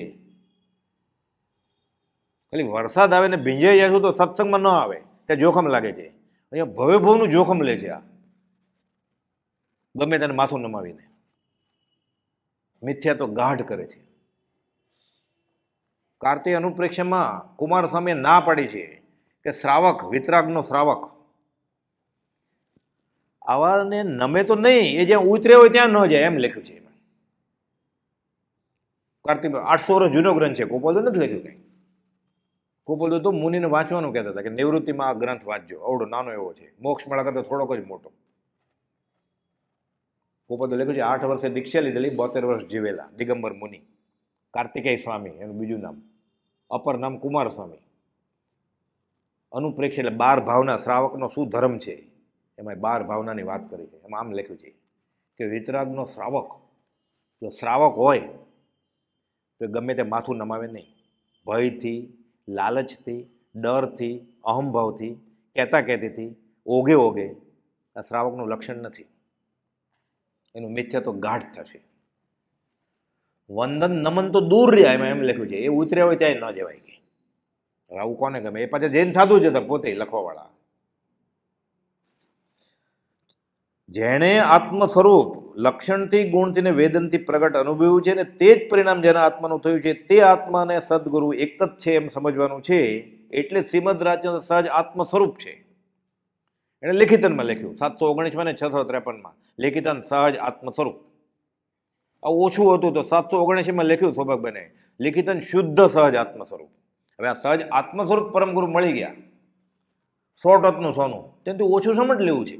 ખાલી વરસાદ આવે ને ભીંજાઈ જાય તો સત્સંગમાં ન આવે, ત્યાં જોખમ લાગે છે. અહીંયા ભવે ભવનું જોખમ લે છે આ, ગમે તેને માથું નમાવીને મિથ્યા તો ગાઢ કરે છે. કાર્તિક અનુપ્રેક્ષામાં કુમાર સ્વામીએ ના પાડી છે કે શ્રાવક, વિતરાગનો શ્રાવક આવાને નમે તો નહીં, એ જ્યાં ઉતરે હોય ત્યાં ન જાય, એમ લખ્યું છે એમાં. કાર્તિક 800 વર્ષ જૂનો ગ્રંથ છે, ગોપાલદેવ નથી લખ્યું કંઈ. ગોપાલદેવ તો મુનિને વાંચવાનું કહેતા હતા કે નિવૃત્તિમાં આ ગ્રંથ વાંચજો, આવડો નાનો એવો છે, મોક્ષ મેળા કરતા થોડોક જ મોટો. ગોપાલદેવ લખ્યું છે 8 વર્ષે દીક્ષા લીધેલી, 72 વર્ષ જીવેલા દિગંબર મુનિ, કાર્તિકેય સ્વામી એનું બીજું નામ, અપર નામ કુમાર સ્વામી. અનુપ્રેક્ષ એટલે 12 ભાવના, શ્રાવકનો શું ધર્મ છે, એમાં 12 ભાવનાની વાત કરી છે. એમાં આમ લખ્યું છે કે વિતરાગનો શ્રાવક, જો શ્રાવક હોય તો ગમે તે માથું નમાવે નહીં, ભયથી, લાલચથી, ડરથી, અહંભાવથી, કહેતા કહેતીથી, ઓગે ઓગે, આ શ્રાવકનું લક્ષણ નથી. એનું મિથ્યા તો ગાઢ થશે. વંદન નમન તો દૂર રહ્યા, એમાં એમ લખ્યું છે, એ ઉતર્યા હોય ત્યાં ન જવાય કે આવું કોને ગમે? એ પાછા જૈન સાધુ જ હતા પોતે લખવાવાળા. જેણે આત્મ સ્વરૂપ લક્ષણથી ગુણથી ને વેદનથી પ્રગટ અનુભવ્યું છે ને તે જ પરિણામ જેના આત્માનું થયું છે તે આત્માને સદગુરુ એક જ છે એમ સમજવાનું છે. એટલે શ્રીમદ રાજચંદ્ર સહજ આત્મ સ્વરૂપ છે. એણે લેખિતનમાં લખ્યું 719 ને 653 લેખિતન સહજ આત્મ સ્વરૂપ. આ ઓછું હતું તો 779 લખ્યું સૌભાગબેને લેખિતન શુદ્ધ સહજ આત્મ સ્વરૂપ. હવે આ સહજ આત્મ સ્વરૂપ પરમગુરુ મળી ગયા 100 ટકનું સોનું, તેનાથી ઓછું સમજ લેવું છે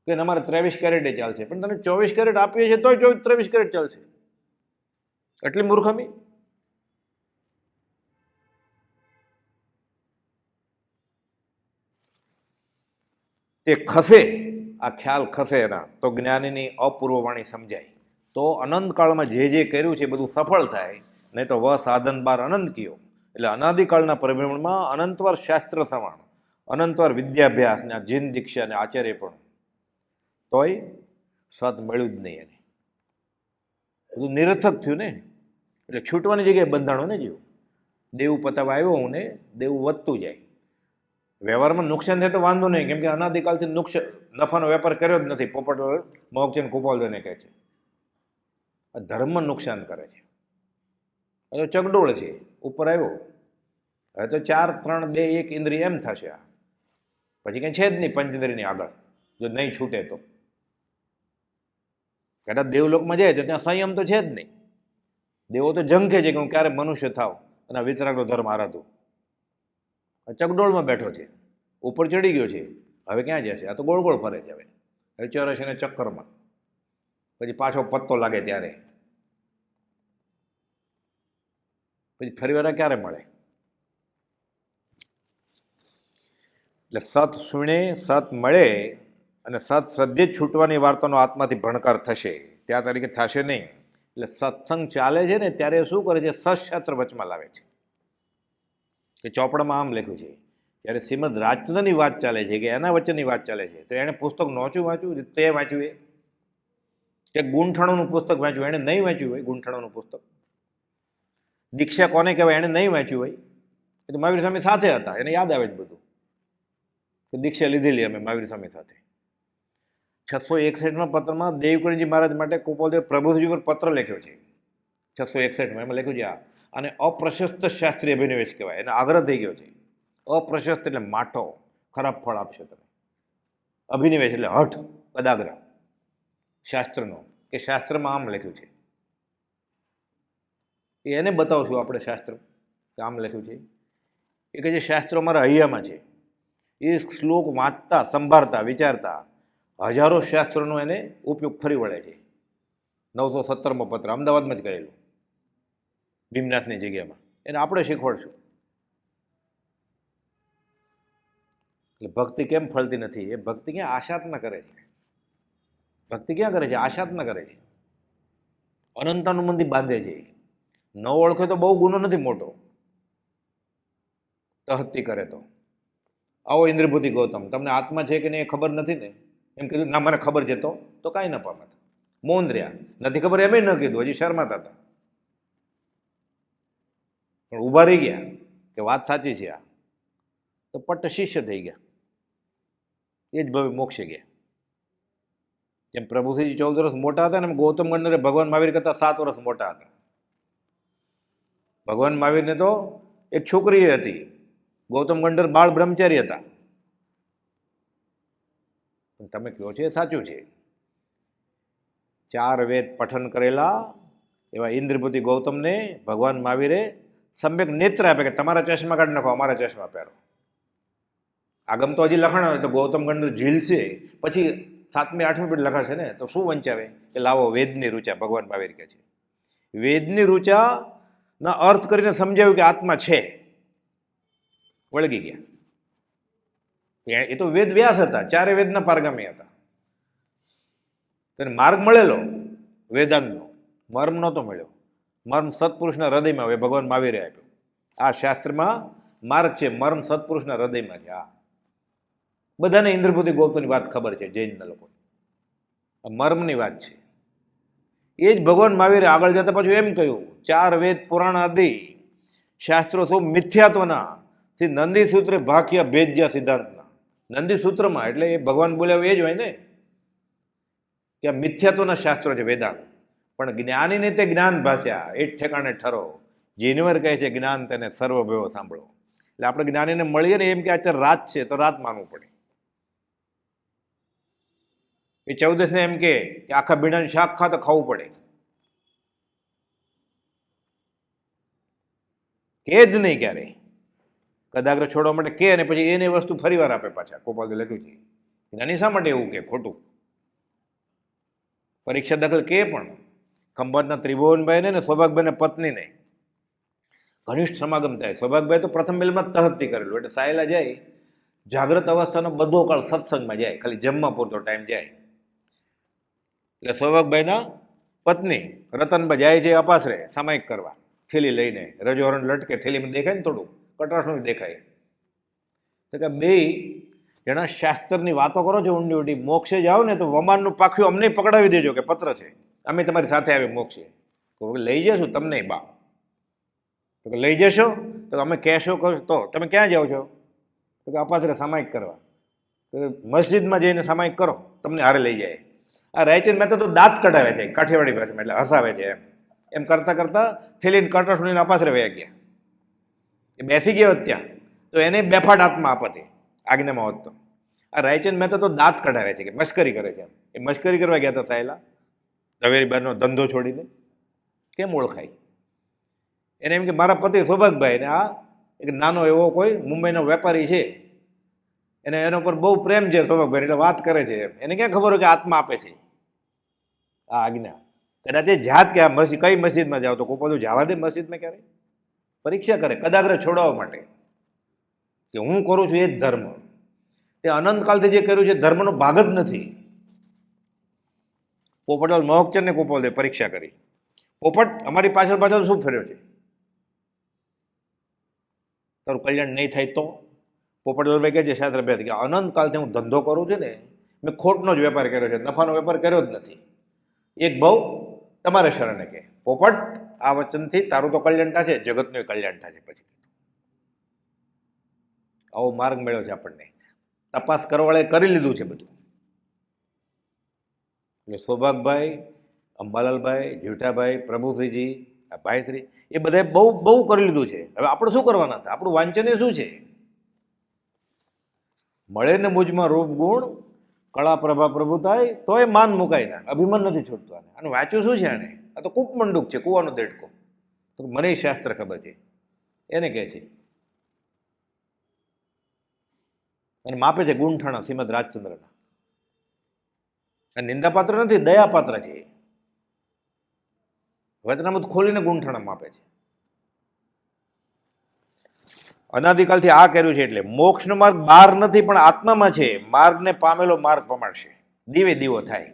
કે અમારે 23 કેરેટે ચાલશે, પણ તમે 24 કેરેટ આપીએ છીએ તોય 23 કેરેટ ચાલશે. એટલી મૂર્ખામી. તે ખસે, આ ખ્યાલ ખસે એના તો જ્ઞાનીની અપૂર્વ વાણી સમજાય, તો અનંતકાળમાં જે જે કર્યું છે એ બધું સફળ થાય. નહીં તો વ સાધન બાર અનંત કયો, એટલે અનાદિકાળના પરિભ્રમણમાં અનંતવાર શાસ્ત્ર સમાણ, અનંતવાર વિદ્યાભ્યાસ ને જીન દીક્ષા ને આચાર્ય પણ, તોય સત મળ્યું જ નહીં એને. બધું નિરર્થક થયું ને. એટલે છૂટવાની જગ્યાએ બંધાણો ને જીવ. દેવું પતાવા આવ્યો હું ને દેવું વધતું જાય. વ્યવહારમાં નુકસાન થાય તો વાંધો નહીં, કેમ કે અનાદિકાલથી નફાનો વેપાર કર્યો જ નથી. પોપટ મોગચંદ કુપાલદેવને કહે છે ધર્મમાં નુકસાન કરે છે. હવે તો ચગડોળ છે, ઉપર આવ્યો, હવે તો 4, 3, 2, 1 ઇન્દ્રિય એમ થશે. આ પછી કંઈ છે જ નહીં પંચેન્દ્રિયની આગળ જો નહીં છૂટે તો. કદાચ દેવલોકમાં જાય તો ત્યાં સંયમ તો છે જ નહીં. દેવો તો ઝંખે છે કે હું ક્યારે મનુષ્ય થાવ અને વિતરાગનો ધર્મ આરાધું. ચકડોળમાં બેઠો છે, ઉપર ચડી ગયો છે, હવે ક્યાં જશે? આ તો ગોળ ગોળ ફરે છે. હવે ચોરસ એને ચક્કરમાં, પછી પાછો પત્તો લાગે ત્યારે, પછી ફરીવાર ક્યારે મળે? એટલે સત સુણે સત મળે અને સત શ્રદ્ધે જ છૂટવાની વાર્તાનો આત્માથી ભણકાર થશે, ત્યાં તરીકે થશે નહીં. એટલે સત્સંગ ચાલે છે ને ત્યારે શું કરે છે? સત્શાસ્ત્ર વચમાં લાવે છે. કે ચોપડામાં આમ લખ્યું છે, જ્યારે શ્રીમદ રાજચંદ્રની વાત ચાલે છે કે એના વચનની વાત ચાલે છે તો એણે પુસ્તક નોચું વાંચ્યું તે વાંચ્યું એ કે ગૂંઠણોનું પુસ્તક વાંચ્યું એણે નહીં વાંચ્યું હોય. ગૂંઠણોનું પુસ્તક દીક્ષા કોને કહેવાય એણે નહીં વાંચ્યું હોય. એ તો મહાવીર સ્વામી સાથે હતા, એને યાદ આવે જ બધું કે દીક્ષા લીધેલી અમે મહાવીર સ્વામી સાથે. 661માં પત્રમાં દેવકરણજી મહારાજ માટે કુપાલદેવ પ્રભુજી પર પત્ર લખ્યો છે. 661માં એમાં લખ્યું છે અને અપ્રશસ્ત શાસ્ત્રીય અભિનિવેશ કહેવાય. એનો આગ્રહ થઈ ગયો છે. અપ્રશસ્ત એટલે માઠો, ખરાબ ફળ આપશે તમે. અભિનિવેશ એટલે હઠ, કદાગ્રહ શાસ્ત્રનો, કે શાસ્ત્રમાં આમ લખ્યું છે. એને બતાવશું આપણે શાસ્ત્ર કે આમ લખ્યું છે. એ કે જે શાસ્ત્રો અમારા હૈયામાં છે એ શ્લોક વાંચતા, સંભાળતા, વિચારતા હજારો શાસ્ત્રોનો એને ઉપયોગ ફરી વળે છે. 917મો પત્ર અમદાવાદમાં જ કરેલું ભીમનાથની જગ્યામાં, એને આપણે શીખવાડશું. એટલે ભક્તિ કેમ ફળતી નથી? એ ભક્તિ ક્યાં આશાતના કરે છે. ભક્તિ ક્યાં કરે છે? આશાતના કરે છે. અનંતાનું મંદિર બાંધે છે. ન ઓળખે તો બહુ ગુનો નથી મોટો, તહત્તી કરે તો. આવો ઇન્દ્રભૂતિ ગૌતમ, તમને આત્મા છે કે નહીં એ ખબર નથી ને, એમ કીધું ના મને ખબર છે તો કાંઈ ન પામત. મૌન રહ્યા, નથી ખબર એમ ન કીધું, હજી શરમાતા હતા. પણ ઊભા રહી ગયા કે વાત સાચી છે આ, તો પટ્ટ શિષ્ય થઈ ગયા. એ જ ભવે મોક્ષે ગયા. જેમ પ્રભુશ્રીજી 14 વર્ષ મોટા હતા ને એમ ગૌતમ ગંડરે ભગવાન મહાવીર કરતા 7 વર્ષ મોટા હતા. ભગવાન મહાવીરને તો એક છોકરી હતી, ગૌતમ ગંડર બાળ બ્રહ્મચારી હતા. તમે કહો છો એ સાચું છે. 4 વેદ પઠન કરેલા એવા ઇન્દ્રપતિ ગૌતમને ભગવાન મહાવીરે સમ્યક નેત્ર આપે કે તમારા ચશ્મા કાઢી નાખો, અમારા ચશ્મા પહેરો. આગમ તો હજી લખાણ હોય તો ગૌતમ ગંડર ઝીલશે, પછી 7મી 8મી પેઢી લખાશે ને તો શું વંચાવે કે લાવો વેદની રૂચા. ભગવાન મહાવીર કહે છે વેદની રૂચાના અર્થ કરીને સમજાવ્યું કે આત્મા છે. વળગી ગયા. એ તો વેદ વ્યાસ હતા, 4 વેદના પારગામી હતા. તેને માર્ગ મળેલો વેદાંતનો, મર્મ નહોતો મળ્યો. મર્મ સત્પુરુષના હૃદયમાં હવે ભગવાન મહાવીરે આપ્યો. આ શાસ્ત્રમાં માર્ગ છે, મર્મ સત્પુરુષના હૃદયમાં છે. આ બધાને ઇન્દ્રભૂતિ ગૌતમની વાત ખબર છે, જૈનના લોકો. મર્મની વાત છે. એ જ ભગવાન મહાવીરે આગળ જતા પાછું એમ કહ્યું 4 વેદ પુરાણ આદિ શાસ્ત્રો શું મિથ્યાત્વના થી નંદી સૂત્રે ભાખ્યા ભેદ્યા સિદ્ધાંતના. નંદી સૂત્રમાં એટલે એ ભગવાન બોલ્યા એ જ હોય ને કે આ મિથ્યાત્વના શાસ્ત્રો છે વેદાંત. પણ જ્ઞાનીને તે જ્ઞાન ભાષ્યા એ જ ઠેકાણે ઠરો. જીનવર કહે છે જ્ઞાન તેને સર્વભેવો સાંભળો. એટલે આપણે જ્ઞાનીને મળીએ ને એમ કે અત્યારે રાત છે તો રાત માનવું પડે. એ 14 ને એમ કે આખા ભીંડાનું શાક ખા તો ખાવું પડે. કે જ નહીં ક્યારે કદાગ્ર છોડવા માટે કે અને પછી એને વસ્તુ ફરી વાર આપે પાછા. ગોપાલે લખ્યું છે જ્ઞાની શા માટે એવું કે ખોટું. પરીક્ષા દાખલ કે પણ ખંભાતના ત્રિભુવનભાઈને ને સૌભાગભાઈને પત્નીને ઘનિષ્ઠ સમાગમ થાય. સૌભાગભાઈ તો પ્રથમ બેલમાં તહતથી કરેલું એટલે સાયલા જાય જાગ્રત અવસ્થાનો બધો કાળ સત્સંગમાં જાય, ખાલી જમવા પૂરતો ટાઈમ જાય. એટલે સૌભાગભાઈના પત્ની રતનબા જાય છે અપાસરે સામાયિક કરવા થેલી લઈને. રજોહરણ લટકે થેલીમાં દેખાય ને થોડું કટાશનું દેખાય. તો કે બે જણા શાસ્ત્રની વાતો કરો છો ઊંડી ઊંડી, મોક્ષે જાઓ ને તો વમાનનું પાખ્યું અમને પકડાવી દેજો કે પત્ર છે અમે તમારી સાથે આવી મોક્ષે. તો લઈ જશું તમને બા. તો કે લઈ જશો તો અમે કહેશો તો તમે ક્યાં જાઓ છો? તો કે અપાસરે સામાયિક કરવા. તો મસ્જિદમાં જઈને સામાયિક કરો તમને હારે લઈ જાય. આ રાયચંદ મહેતા તો દાંત કઢાવે છે કાઠિયાવાડી ભાષામાં એટલે હસાવે છે. એમ કરતાં કરતાં થેલીને કટાશણીને અપાસરે વયા ગયા. એ બેસી ગયો ત્યાં તો એને બેફાટ આત્મા આપતે આજ્ઞામાં હોત તો. આ રાયચંદ મહેતા તો દાંત કઢાવે છે કે મશ્કરી કરે છે. એ મશ્કરી કરવા ગયા હતા સાહેલા ઝવેરી બારનો ધંધો છોડીને. કેમ ઓળખાય? એને એમ કે મારા પતિ સૌભાગભાઈ ને આ એક નાનો એવો કોઈ મુંબઈનો વેપારી છે એને એના પર બહુ પ્રેમ છે સૌભાગભાઈ એટલે વાત કરે છે. એને ક્યાં ખબર હોય કે આત્મા આપે છે આ આજ્ઞા. કદાચ એ જાત કે આ મસ્જિદ કઈ મસ્જિદમાં જાઓ તો કોઈ બધું જવા દે મસ્જિદમાં ક્યારે? પરીક્ષા કરે કદાગ્ર છોડાવવા માટે કે હું કરું છું એ જ ધર્મ. તે અનંતકાલથી જે કર્યું છે ધર્મનો ભાગ જ નથી. પોપટલાલ મોહકચંદને ગોપાલે પરીક્ષા કરી. પોપટ અમારી પાછળ પાછળ શું ફર્યો છે? તારું કલ્યાણ નહીં થાય તો? પોપટલાલભાઈ કહે છે શાસ્ત્રભેદ કે અનંતકાલથી હું ધંધો કરું છું ને મેં ખોટનો જ વેપાર કર્યો છે, નફાનો વેપાર કર્યો જ નથી. એક ભાવ તમારે શરણે કે પોપટ આ વચનથી તારું તો કલ્યાણ થશે, જગતનું કલ્યાણ થશે. પછી આવો માર્ગ મળ્યો છે આપણને. તપાસ કરવાળે કરી લીધું છે બધું. એટલે સૌભાગભાઈ, અંબાલાલભાઈ, જેઠાભાઈ, પ્રભુશ્રીજી, આ ભાઈશ્રી એ બધાએ બહુ બહુ કરી લીધું છે. હવે આપણે શું કરવાના હતા? આપણું વાંચન એ શું છે? મળે ને મુજમાં રૂપ ગુણ કળા પ્રભા પ્રભુ થાય તોય માન મુકાય ના, અભિમાન નથી છૂટતું. આનું વાંચ્યું શું છે આને? આ તો કૂપમંડુક છે, કૂવાનો દેડકો. તો મને શાસ્ત્ર ખબર છે એને કહે છે. અને માપે છે ગુણઠાણા શ્રીમદ રાજચંદ્રના. નિંદાપાત્ર નથી, દયાપાત્ર છે. વચનામૃત ખોલીને ગુણઠાણા માપે છે. અનાદિકાલથી આ કર્યું છે એટલે મોક્ષનો માર્ગ બહાર નથી પણ આત્મામાં છે. માર્ગને પામેલો માર્ગ પ્રમાણશે, દીવે દીવો થાય.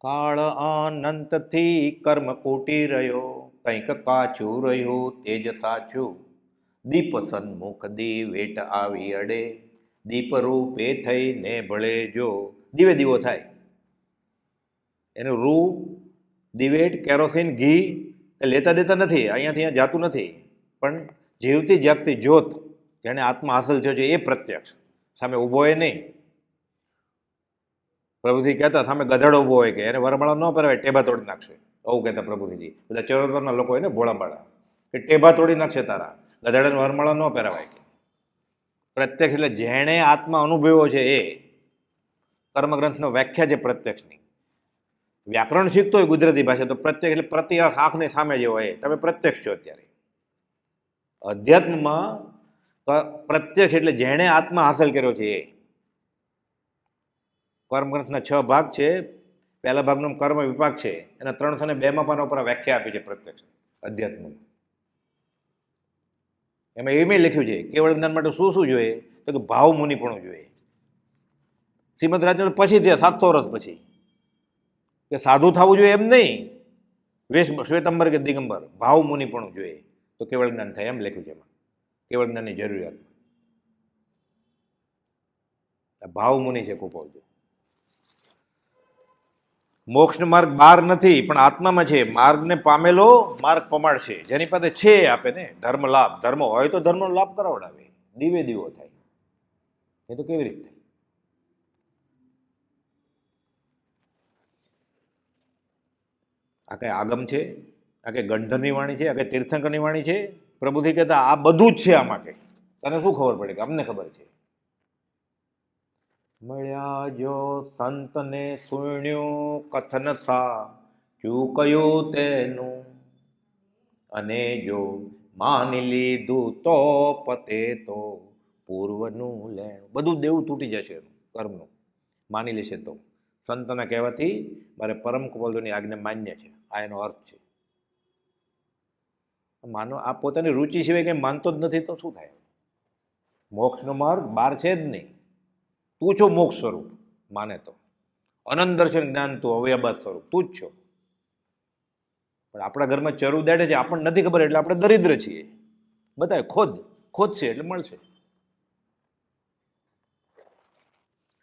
કાળ અનંતથી કર્મ કોટી રહ્યો, કંઈક કાચું રહ્યું તેજ સાચું. દીપ સન્મુખ દીવેટ આવી અડે, દીપ રૂપે થઈને ભળે જો. દીવે દીવો થાય. એનું રૂ દિવેટ કેરોસીન ઘી લેતા દેતા નથી, અહીંયાથી અહીંયા જાતું નથી. પણ જીવતી જાગતી જ્યોત જેને આત્મા હાંસલ થયો છે એ પ્રત્યક્ષ સામે ઊભો હોય નહીં. પ્રભુજી કહેતા સામે ગધેડો ઊભો હોય કે એને વરમાળા ન પહેરાવે, ટેબા તોડી નાખશે. આવું કહેતા પ્રભુજીજી. બધા ચરોતરના લોકો હોય ને ભોળાબાળા કે ટેબા તોડી નાખશે તારા, ગધેડાને વરમાળા ન પહેરાવાય કે. પ્રત્યક્ષ એટલે જેણે આત્મા અનુભવ્યો છે એ. કર્મગ્રંથનો વ્યાખ્યા છે પ્રત્યક્ષની. વ્યાકરણ શીખતો હોય ગુજરાતી ભાષા તો પ્રત્યક્ષ એટલે પ્રતિ આંખની સામે જે હોય તમે પ્રત્યક્ષ છો. અત્યારે અધ્યાત્મમાં પ્રત્યક્ષ એટલે જેણે આત્મા હાંસલ કર્યો છે એ. કર્મગ્રંથના 6 ભાગ છે. પહેલા ભાગનો કર્મ વિભાગ છે, એના 302 પાના ઉપર વ્યાખ્યા આપી છે પ્રત્યક્ષ અધ્યાત્મમાં. એમાં એમ લખ્યું છે કેવળ જ્ઞાન માટે શું શું જોઈએ તો કે ભાવ મુનિપણું જોઈએ. શ્રીમદ રાજચંદ્ર પછી થયા 700 વર્ષ પછી કે સાધુ થવું જોઈએ એમ નહીં, વેશ શ્વેતંબર કે દિગંબર, ભાવ મુનિપણું જોઈએ તો કેવળ જ્ઞાન થાય એમ લખ્યું છે એમાં. કેવળ જ્ઞાનની જરૂરિયાત ભાવ મુનિ છે કુપોજો. મોક્ષનો માર્ગ બહાર નથી પણ આત્મામાં છે. માર્ગને પામેલો માર્ગ પમાડશે. જેની પાસે છે આપે ને ધર્મ લાભ. ધર્મ હોય તો ધર્મનો લાભ કરાવડાવે. દીવે દીવો થાય. એ તો કેવી રીતે? આ કઈ આગમ છે? આ કઈ ગંધર્વની વાણી છે? આ કઈ તીર્થંકરની વાણી છે? પ્રભુથી કહેતા આ બધું જ છે આમાં. કે તને શું ખબર પડે કે અમને ખબર છે. મળ્યા જો સંતને સુણ્યું કથન સા ચૂકયું તેનું, અને જો માની લીધું તો પતે તો પૂર્વનું લેણું. બધું દેવું તૂટી જશે એનું કર્મનું. માની લેશે તો સંતના કહેવાથી મારે પરમ કુવલની આજ્ઞા માન્ય છે. આ એનો અર્થ છે. માનો આ પોતાની રુચિ સિવાય કંઈ માનતો જ નથી તો શું થાય? મોક્ષનો માર્ગ બહાર છે જ નહીં. તું છો મોક્ષ સ્વરૂપ માને તો. અનંત દર્શન જ્ઞાન તું અવયબાદ સ્વરૂપ તું જ છો. પણ આપણા ઘરમાં ચરુ દાડે છે, આપણને નથી ખબર એટલે આપણે દરિદ્ર છીએ. બતાવે ખોદશે એટલે મળશે.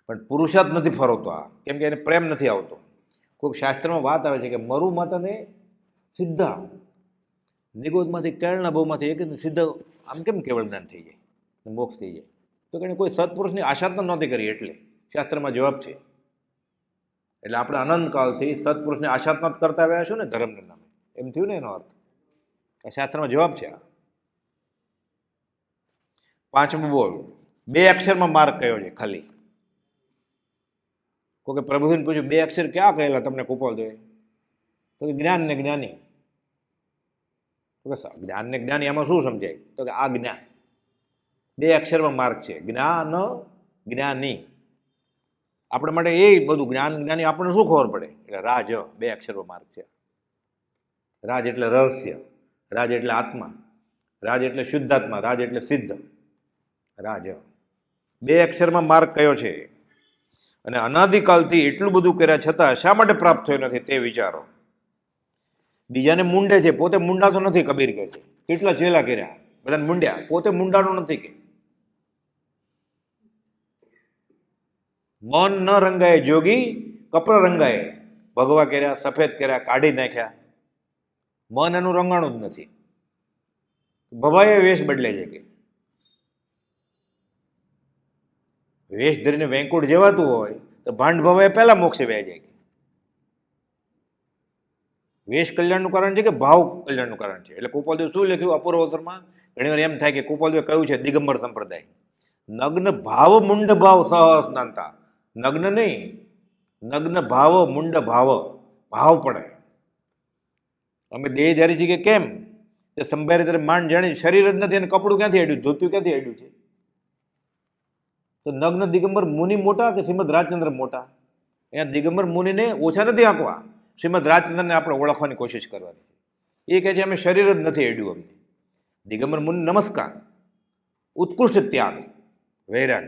પણ પુરુષાર્થ નથી ફરવતો આ, કેમ કે એને પ્રેમ નથી આવતો. કોઈક શાસ્ત્રમાં વાત આવે છે કે મરુ માતાને સીધા નિગોદમાંથી કેળના ભાવમાંથી એક સીધા આમ કેમ કેવળ જ્ઞાન થઈ જાય, મોક્ષ થઈ જાય? તો કે કોઈ સત્પુરુષની આશા જ નહોતી કરી એટલે શાસ્ત્રમાં જવાબ છે. એટલે આપણે અનંતકાળથી સત્પુરુષની આશા જ કરતા આવ્યા છું ને ધર્મના નામે. એમ થયું ને એનો અર્થ. શાસ્ત્રમાં જવાબ છે આ. પાંચમું બોલ. 2 અક્ષરમાં માર્ગ કયો છે ખાલી? કોઈ પ્રભુજીને પૂછ્યું 2 અક્ષર ક્યાં કહેલા તમને કુપાલ દે? તો કે જ્ઞાન ને જ્ઞાની. તો કે જ્ઞાન ને જ્ઞાની આમાં શું સમજાય? તો કે આ જ્ઞાન 2 અક્ષરમાં માર્ગ છે. જ્ઞાન જ્ઞાની. આપણા માટે એ બધું જ્ઞાન જ્ઞાની આપણને શું ખબર પડે? એટલે રાજ 2 અક્ષરમાં માર્ગ છે. રાજ એટલે રહસ્ય, રાજ એટલે આત્મા, રાજ એટલે શુદ્ધાત્મા, રાજ એટલે સિદ્ધ. રાજ 2 અક્ષરમાં માર્ગ કયો છે? અને અનાદિકાલથી એટલું બધું કર્યા છતાં શા માટે પ્રાપ્ત થયો નથી તે વિચારો. બીજાને મુંડે છે, પોતે મુંડાતો નથી. કબીર કહે છે કેટલા ચેલા કર્યા, બધાને મુંડ્યા, પોતે મુંડાનો નથી. કે મન ન રંગાય જોગી કપરા રંગાય. ભગવા કર્યા, સફેદ કર્યા, કાઢી નાખ્યા. મન એનું રંગાણું જ નથી. ભવાએ વેશ બદલે છે. કે વેશ ધરીને વેંકુટ જેવાતું હોય તો ભાંડ ભવાએ પહેલા મોક્ષે વ્યા જાય. વેશ કલ્યાણનું કારણ છે કે ભાવ કલ્યાણનું કારણ છે? એટલે કુપાલદેવ શું લખ્યું અપૂર્વસરમાં? ઘણી વાર એમ થાય કે કુપાલદેવે કહ્યું છે દિગંબર સંપ્રદાય નગ્ન ભાવ મુંડ ભાવ સહસ્નાનતા. નગ્ન નહીં, નગ્ન ભાવ મુંડ ભાવ. ભાવ પડે. અમે દેહધારી છીએ કે કેમ? તે સંભારી ત્યારે માંડ જાણી શરીર જ નથી અને કપડું ક્યાંથી અડ્યું, ધોતું ક્યાંથી અડ્યું છે? તો નગ્ન દિગંબર મુનિ મોટા કે શ્રીમદ રાજચંદ્ર મોટા? અહીંયા દિગંબર મુનિને ઓછા નથી આંકવા, શ્રીમદ રાજચંદ્રને આપણે ઓળખવાની કોશિશ કરવાની. એ કહે છે અમે શરીર જ નથી અડ્યું અમને. દિગંબર મુનિ નમસ્કાર, ઉત્કૃષ્ટ ત્યાગ, વૈરાગ.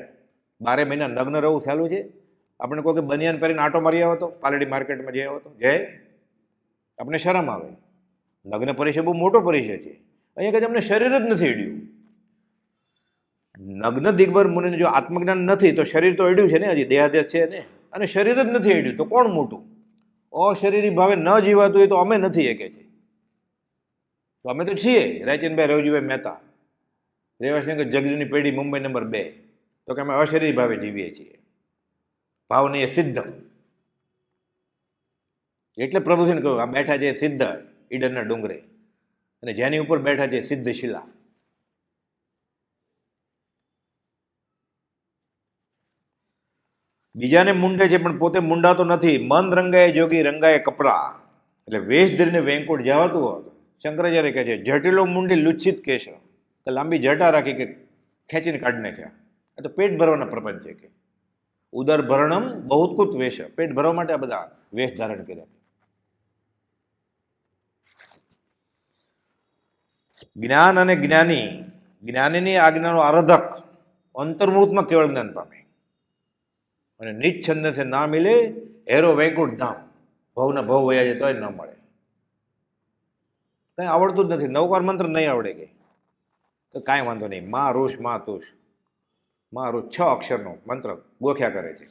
12 મહિના નગ્ન રહેવું સહેલું છે? આપણે કોઈ કે બનિયાન પહેરીને આટો મારી આવો તો પાલડી માર્કેટમાં જઈ આવો તો જય આપણે શરમ આવે. નગ્ન પરિચય બહુ મોટો પરિચય છે. અહીંયા કહે છે અમને શરીર જ નથી અડ્યું. નગ્ન દિગંબર મુનિને જો આત્મજ્ઞાન નથી તો શરીર તો અડ્યું છે ને, હજી દેહાદેશ છે ને, અને શરીર જ નથી અડ્યું તો કોણ મોટું? અશરીરી ભાવે ન જીવાતું હોય તો અમે નથી એ કે છે. તો અમે તો છીએ રાયચંદભાઈ રવજીભાઈ મહેતા, રેવાશંકર જગજીની પેઢી મુંબઈ નંબર 2. તો કે અમે અશરીરી ભાવે જીવીએ છીએ. ભાવની એ સિદ્ધ. એટલે પ્રભુજીને કહ્યું આ બેઠા છે સિદ્ધ ઈડરના ડુંગરે, અને જેની ઉપર બેઠા છે સિદ્ધ શિલા. બીજાને મુંડે છે પણ પોતે મુંડાતો નથી. મન રંગાય જોગી રંગાય કપડા. એટલે વેશ ધરીને વેંકુટ જવાતું હોય. શંકરાચાર્ય કહે છે જટિલો મુંડી લુચ્છિત કેશ. કે લાંબી જટા રાખી કે ખેંચીને કાઢી નાખ્યા. આ તો પેટ ભરવાના પ્રપંચ છે. કે ઉદર ભરણમ બહુતકૃત વેશ. પેટ ભરવા માટે આ બધા વેશ ધારણ કર્યા. જ્ઞાન અને જ્ઞાની. જ્ઞાનીની આજ્ઞાનો આરાધક અંતર્મુહૂર્તમાં કેવળ જ્ઞાન પામે. અને નિચ્છંદ છે ના મિલે હેરો વૈકુંઠ ધામ. ભવના ભવ વયા જાય તોય ન મળે. કંઈ આવડતું જ નથી. 9વાર મંત્ર નહીં આવડે કે તો કાંઈ વાંધો નહીં. મા ઋષ મા તુષ મા ઋષ 6 અક્ષરનો મંત્ર ગોખ્યા કરે છે.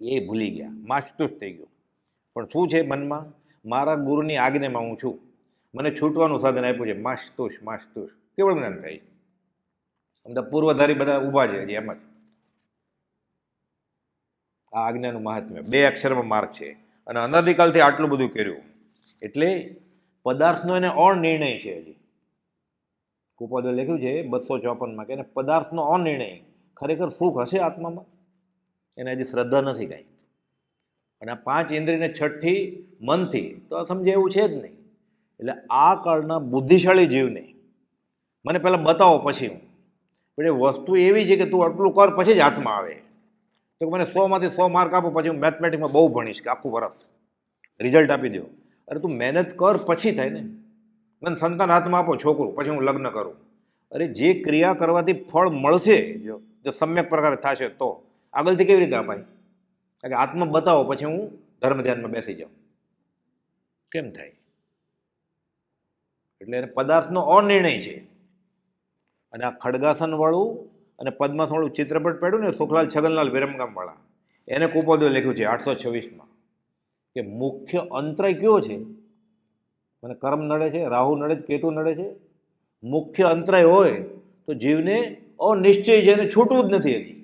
એ ભૂલી ગયા, માસ્તુષ થઈ ગયું. પણ શું છે મનમાં? મારા ગુરુની આજ્ઞામાં હું છું, મને છૂટવાનું સાધન આપ્યું છે, માસ્તુષ માસ્તુષ. કેવળ જ્ઞાન થાય છે. આમ તો પૂર્વધારી બધા ઊભા છે હજી એમ જ. આ આજ્ઞાનું મહાત્મ્ય 2 અક્ષરમાં માર્ગ છે અને અનાદિકાલથી આટલું બધું કર્યું. એટલે પદાર્થનો એને અનિર્ણય છે. હજી કુપોદે લખ્યું છે 254માં કે પદાર્થનો અનિર્ણય. ખરેખર સુખ હશે આત્મામાં? એને હજી શ્રદ્ધા નથી કાંઈ. અને આ 5 ઇન્દ્રિયને છઠ્ઠી મનથી તો સમજે એવું છે જ નહીં. એટલે આ કાળના બુદ્ધિશાળી જીવને મને પહેલાં બતાવો પછી હું. પણ એ વસ્તુ એવી છે કે તું આટલું કર પછી જ હાથમાં આવે. તો મને 100માંથી 100 માર્ક આપો પછી હું મેથમેટિક્સમાં બહુ ભણીશ કે આખું વરસ રિઝલ્ટ આપી દો. અરે તું મહેનત કર પછી થાય ને. મને સંતાન હાથમાં આપો છોકરું પછી હું લગ્ન કરું. અરે જે ક્રિયા કરવાથી ફળ મળશે જો સમ્યક પ્રકારે થશે તો આગળથી કેવી રીતે અપાય? કારણ કે આત્મા બતાવો પછી હું ધર્મ ધ્યાનમાં બેસી જાઉં. કેમ થાય? એટલે એને પદાર્થનો અનિર્ણય છે. અને આ ખડગાસન વાળું અને પદ્માસન વાળું ચિત્રપટ પડ્યું ને સુખલાલ છગનલાલ વિરમગામ વાળા, એને કુપોદે લખ્યું છે 826માં કે મુખ્ય અંતરાય કયો છે? મને કર્મ નડે છે, રાહુ નડે છે, કેતુ નડે છે. મુખ્ય અંતરાય હોય તો જીવને અનિશ્ચય છે, એને છૂટવું જ નથી હજી.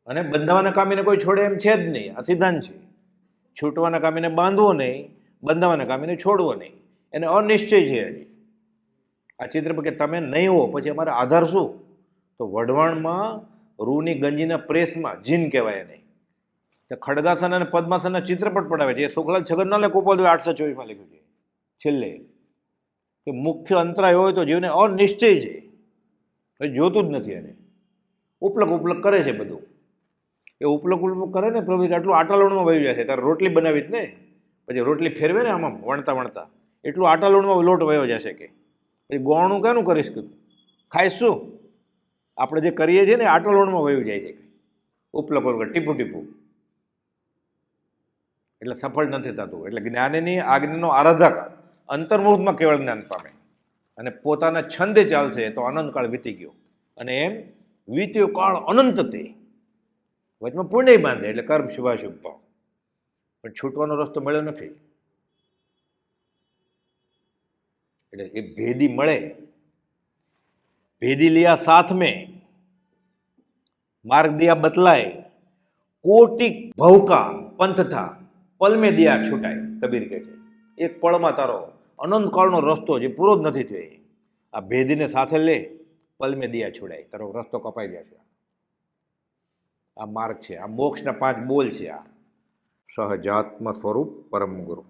અને બંધાવાના કામીને કોઈ છોડે એમ છે જ નહીં. આ સિદ્ધાંત છે. છૂટવાના કામીને બાંધવો નહીં, બંધાવાના કામીને છોડવો નહીં. એને અનિશ્ચય છે હજી. આ ચિત્ર કે તમે નહીં હો પછી અમારે આધાર શું? તો વઢવાણમાં રૂની ગંજીના પ્રેસમાં જીન કહેવાય નહીં. ખડગાસન અને પદ્માસનના ચિત્રપટ પડાવે છે. એ સુખલાલ છગનલાલે કુપોદે 824માં લખ્યું છે છેલ્લે કે મુખ્ય અંતરાય હોય તો જીવને અનિશ્ચય છે, જોતું જ નથી. એને ઉપલક ઉપલક કરે છે બધું. એ ઉપલક ઉપલક કરે ને પ્રભુ કે આટલું આટા લોણમાં વહી જાય છે. તારે રોટલી બનાવી જ ને, પછી રોટલી ફેરવે ને આમાં વણતા વણતા એટલું આટા લોણમાં લોટ વયો જશે કે પછી ગોળનું કેનું કરીશ કે ખાઈશ શું? આપણે જે કરીએ છીએ ને આટા લોણમાં વયું જાય છે ઉપલક ઉપલક ટીપું ટીપું. એટલે સફળ નથી થતું. એટલે જ્ઞાનની આજ્ઞાનો આરાધક અંતર્મુખમાં કેવળ જ્ઞાન પામે અને પોતાના છંદે ચાલશે તો અનંતકાળ વીતી ગયો. અને એમ વીત્યો કાળ અનંત તે વચમાં પુણ્ય બાંધે એટલે કર્મ શુભાશુભ ભાવ. પણ છૂટવાનો રસ્તો મળ્યો નથી. એટલે એ ભેદી મળે. ભેદી લિયા સાથ મેં માર્ગ દિયા બતલાય કોટિક ભવકા પંથ થા પલ મેં દિયા છૂટાય. કબીર કહે છે એક પળમાં તારો અનંતકાળનો રસ્તો જે પૂરો જ નથી થયો આ ભેદીને સાથે લે, પલ મેં દિયા છોડાય, તારો રસ્તો કપાઈ જશે. આ માર્ગ છે. આ મોક્ષના 5 બોલ છે. આ સહજાત્મ સ્વરૂપ પરમ ગુરુ.